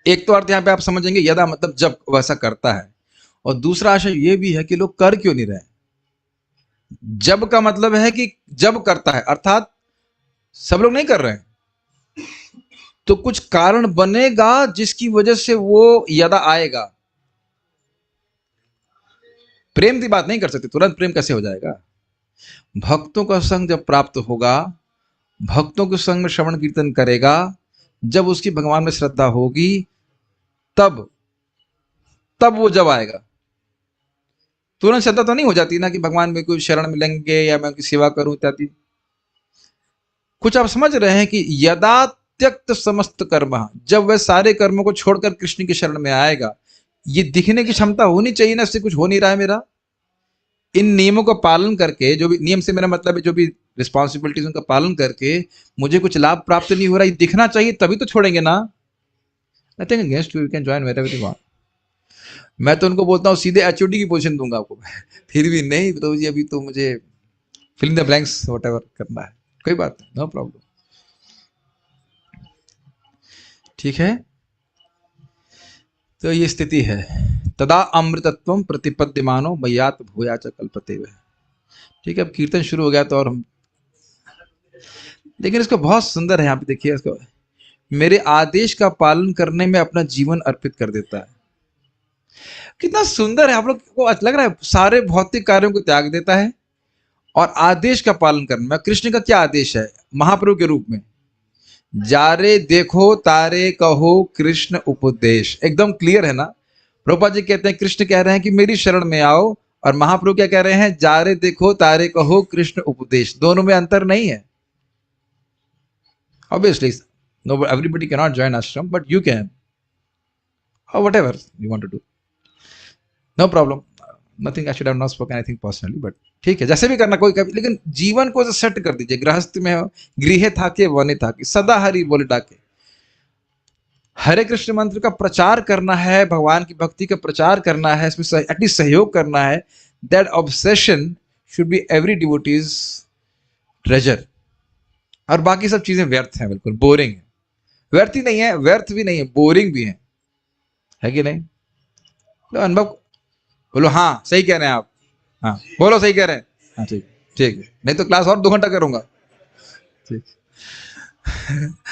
एक तो अर्थ यहां पे आप समझेंगे यदा मतलब जब वैसा करता है, और दूसरा आशय यह भी है कि लोग कर क्यों नहीं रहे? जब का मतलब है कि जब करता है, अर्थात सब लोग नहीं कर रहे हैं, तो कुछ कारण बनेगा जिसकी वजह से वो यदा आएगा। प्रेम की बात नहीं कर सकते, तुरंत प्रेम कैसे हो जाएगा? भक्तों का संग जब प्राप्त होगा, भक्तों के संग में श्रवण कीर्तन करेगा, जब उसकी भगवान में श्रद्धा होगी, तब तब वो जब आएगा। तुरंत श्रद्धा तो नहीं हो जाती ना कि भगवान में कोई शरण मिलेंगे या मैं उनकी सेवा करूं इत्यादि। कुछ आप समझ रहे हैं कि यदा त्यक्त समस्त कर्म, जब वह सारे कर्मों को छोड़कर कृष्ण की शरण में आएगा, ये दिखने की क्षमता होनी चाहिए ना, इससे कुछ हो नहीं रहा है मेरा। इन नियमों का पालन करके, जो भी नियम से मेरा मतलब है जो भी रिस्पॉन्सिबिलिटीज उनका पालन करके मुझे कुछ लाभ प्राप्त नहीं हो रहा, ये दिखना चाहिए, तभी तो छोड़ेंगे ना। Nothing against you can join wherever you want. मैं तो उनको बोलता हूँ सीधे एचओडी की पोजीशन दूंगा आपको फिर भी नहीं तो जी अभी तो मुझे fill in the blanks whatever करना है, कोई बात नहीं, नो प्रॉब्लम, ठीक है। तो ये स्थिति है। तदा अमृतत्वम प्रतिपद्यमानो मय्यात भूया च कल्पते हुए। ठीक है, अब कीर्तन शुरू हो गया तो और हम, लेकिन इसको बहुत सुंदर है, यहाँ पे देखिए इसको, मेरे आदेश का पालन करने में अपना जीवन अर्पित कर देता है। कितना सुंदर है। आप लोग को लग रहा है सारे भौतिक कार्यों को त्याग देता है और आदेश का पालन करने में। कृष्ण का क्या आदेश है महाप्रभु के रूप में? जारे देखो तारे कहो कृष्ण उपदेश, एकदम क्लियर है ना। प्रभुपाद जी कहते हैं, कृष्ण कह रहे हैं कि मेरी शरण में आओ, और महाप्रभु क्या कह रहे हैं? जारे देखो तारे कहो कृष्ण उपदेश। दोनों में अंतर नहीं है। Obviously no, everybody can not join ashram, but you can, और whatever you want to do. No problem, nothing, I should have not spoken anything personally, but ठीक है, जैसे भी करना कोई कभी, लेकिन जीवन को सेट कर दीजिए। गृहस्थ में हो, गृह था के वने था कि सदा हरि बोले डाके। हरे कृष्ण मंत्र का प्रचार करना है, भगवान की भक्ति का प्रचार करना है, इसमें एटलीस्ट सहयोग करना है। That obsession should be every devotees treasure. और बाकी सब चीजें व्यर्थ हैं, बिल्कुल बोरिंग है। व्यर्थ ही नहीं है, व्यर्थ भी नहीं है, बोरिंग भी है कि नहीं? तो अनुभव, बोलो हाँ सही कह रहे हैं आप, हाँ बोलो सही कह रहे हैं, हाँ ठीक, ठीक है, नहीं तो क्लास और 2 घंटा करूंगा। ठीक,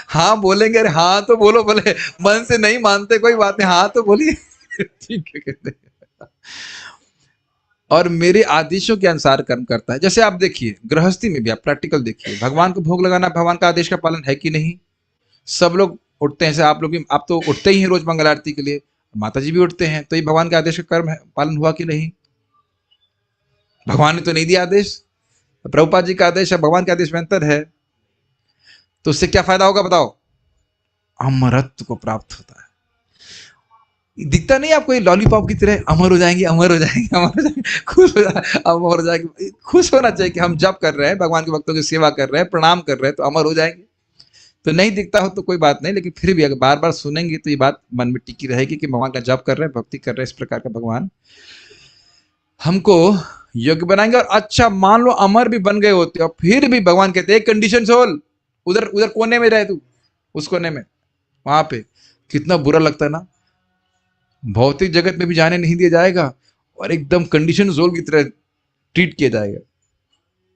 हाँ बोलेंगे, अरे हाँ तो बोलो, बोले मन से नहीं मानते कोई बात नहीं, हाँ तो बोलिए। ठीक है कहते हैं। और मेरे आदेशों के अनुसार कर्म करता है। जैसे आप देखिए गृहस्थी में भी आप प्रैक्टिकल देखिए, भगवान को भोग लगाना भगवान का आदेश का पालन है कि नहीं? सब लोग उठते हैं, जैसे आप लोग भी, आप तो उठते ही हैं रोज मंगल आरती के लिए, माता जी भी उठते हैं, तो ये भगवान के आदेश का कर्म है, पालन हुआ कि नहीं? भगवान ने तो नहीं दिया आदेश, प्रभुपाद जी का आदेश है, भगवान के आदेश में अंतर है, तो उससे क्या फायदा होगा बताओ? अमरत्व को प्राप्त होता है। दिखता नहीं आपको ये लॉलीपॉप की तरह अमर हो जाएंगे, अमर हो जाएंगे, अमर हो जाएंगे, खुश हो जाए, अमर हो जाएंगे। खुश होना चाहिए कि हम जप कर रहे हैं, भगवान के भक्तों की सेवा कर रहे हैं, प्रणाम कर रहे हैं, तो अमर हो जाएंगे। तो नहीं दिखता हो तो कोई बात नहीं, लेकिन फिर भी अगर बार बार सुनेंगे तो ये बात मन में टिकी रहेगी कि भगवान का जप कर रहे हैं, भक्ति कर रहे हैं, इस प्रकार का भगवान हमको योग्य बनाएंगे। और अच्छा मान लो अमर भी बन गए होते और फिर भी भगवान कहते हैं कंडीशन सोल, उधर उधर कोने में रहे तू, उस कोने में, वहां पे कितना बुरा लगता है ना। भौतिक जगत में भी जाने नहीं दिया जाएगा और एकदम कंडीशन जोल की तरह ट्रीट किया जाएगा।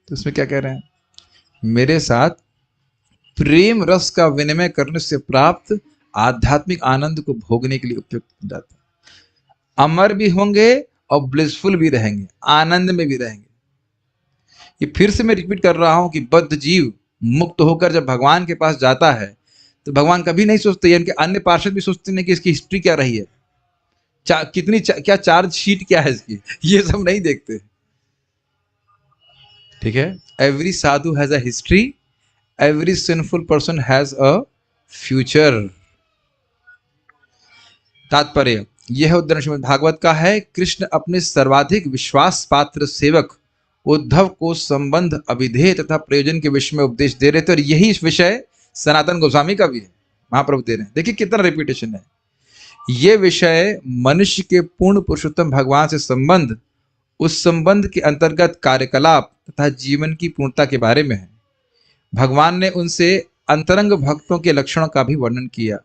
तो इसमें क्या कह रहे हैं? मेरे साथ प्रेम रस का विनिमय करने से प्राप्त आध्यात्मिक आनंद को भोगने के लिए उपयुक्त हो जाता है। अमर भी होंगे और ब्लिसफुल भी रहेंगे, आनंद में भी रहेंगे। ये फिर से मैं रिपीट कर रहा हूं कि बद्ध जीव मुक्त होकर जब भगवान के पास जाता है तो भगवान कभी नहीं सोचते, इनके अन्य पार्षद भी सोचते नहीं कि इसकी हिस्ट्री क्या रही है, क्या चार्ज शीट क्या है इसकी, ये सब नहीं देखते। ठीक है, every Sadhu has a history, every sinful person has a future. तात्पर्य यह उद्धरण श्रीमद् भागवत का है। कृष्ण अपने सर्वाधिक विश्वास पात्र सेवक उद्धव को संबंध, अभिधेय तथा प्रयोजन के विषय में उपदेश दे रहे थे, और यही विषय सनातन गोस्वामी का भी है, महाप्रभु दे रहे हैं। देखिए कितना रिपीटेशन है। ये विषय मनुष्य के पूर्ण पुरुषोत्तम भगवान से संबंध, उस संबंध के अंतर्गत कार्यकलाप तथा जीवन की पूर्णता के बारे में है। भगवान ने उनसे अंतरंग भक्तों के लक्षणों का भी वर्णन किया।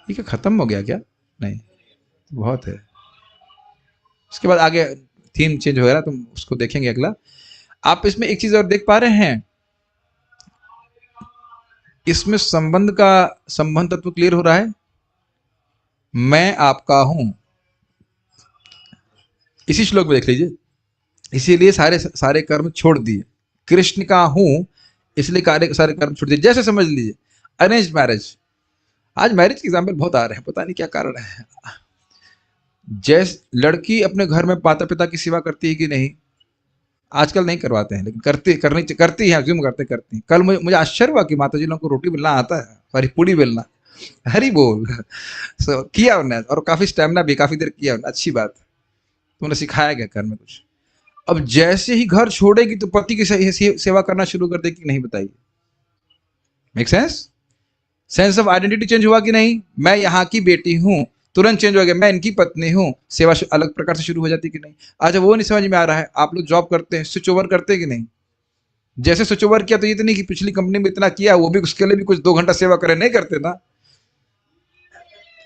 ठीक है, खत्म हो गया क्या? नहीं, बहुत है। इसके बाद आगे थीम चेंज हो रहा है, तो उसको देखेंगे अगला। आप इसमें एक चीज और देख पा रहे हैं, इसमें संबंध तत्व क्लियर हो रहा है। मैं आपका हूं, इसी श्लोक में देख लीजिए। इसीलिए सारे कर्म छोड़ दिए, कृष्ण का हूं इसलिए सारे कर्म छोड़ दिए। जैसे समझ लीजिए अरेंज मैरिज, आज मैरिज के एग्जाम्पल बहुत आ रहे हैं, पता नहीं क्या कारण है। जैसे लड़की अपने घर में माता पिता की सेवा करती है कि नहीं? आजकल नहीं करवाते हैं, लेकिन करती है, अज्यूम करती हैं। कल मुझे आश्चर्य हुआ कि माता जी लोगों को रोटी बेलना आता है, सॉरी पूड़ी बेलना, हरी बोल। किया उन्होंने, और काफी स्टेमिना भी, काफी देर किया उन्होंने, अच्छी बात। तो उन्हें सिखाया गया घर में कुछ। अब जैसे ही घर छोड़ेगी तो पति की सेवा करना शुरू कर देगी, नहीं? बताइए, make sense of identity change हुआ कि नहीं? मैं यहाँ की बेटी हूं, तुरंत चेंज हो गया, मैं इनकी पत्नी हूं, सेवा अलग प्रकार से शुरू हो जाती कि नहीं? अच्छा वो नहीं समझ में आ रहा है, आप लोग जॉब करते हैं, स्विच ओवर करते हैं कि नहीं? जैसे स्विच ओवर किया तो ये तो नहीं कि पिछली कंपनी में इतना किया, वो भी उसके लिए भी कुछ 2 घंटा सेवा करे, नहीं करते ना।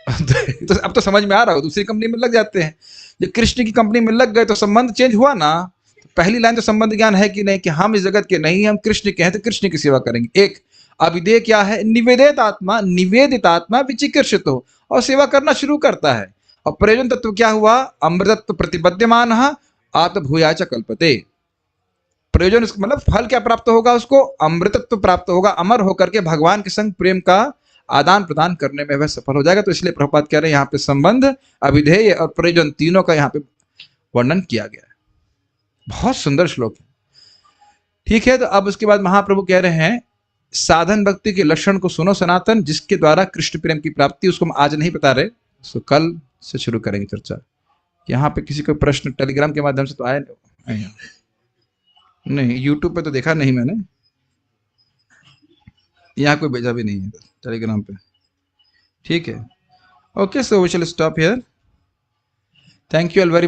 तो अब तो समझ में आ रहा हो, दूसरी कंपनी में लग जाते हैं। जब कृष्ण की कंपनी में लग गए तो संबंध चेंज हुआ ना। पहली लाइन तो संबंध ज्ञान है कि नहीं, कि हम इस जगत के नहीं, हम कृष्ण के हैं, तो कृष्ण की सेवा करेंगे। एक अभिधेय क्या है? निवेदित आत्मा विचिकित्सित हो, और सेवा करना शुरू करता है। और प्रयोजन तत्व क्या हुआ? अमृतत्व प्रतिपद्यमान आत्मभूया च कल्पते। प्रयोजन मतलब फल क्या प्राप्त होगा उसको? अमृतत्व प्राप्त होगा, अमर होकर के भगवान के संग प्रेम का आदान प्रदान करने में वह सफल हो जाएगा। तो इसलिए प्रभुपाद कह रहे हैं यहाँ पे संबंध, अभिधेय और प्रयोजन तीनों का यहाँ पे वर्णन किया गया है। बहुत सुंदर श्लोक है। ठीक है, तो अब उसके बाद महाप्रभु कह रहे हैं साधन भक्ति के लक्षण को सुनो सनातन, जिसके द्वारा कृष्ण प्रेम की प्राप्ति, उसको हम आज नहीं बता रहे, उसको कल से शुरू करेंगे चर्चा। यहाँ पे किसी को प्रश्न टेलीग्राम के माध्यम से तो आया नहीं, नहीं यूट्यूब पे तो देखा नहीं मैंने, यहाँ कोई भेजा भी नहीं है टेलीग्राम पे। ठीक है, okay, so we shall stop here. Thank you all very much.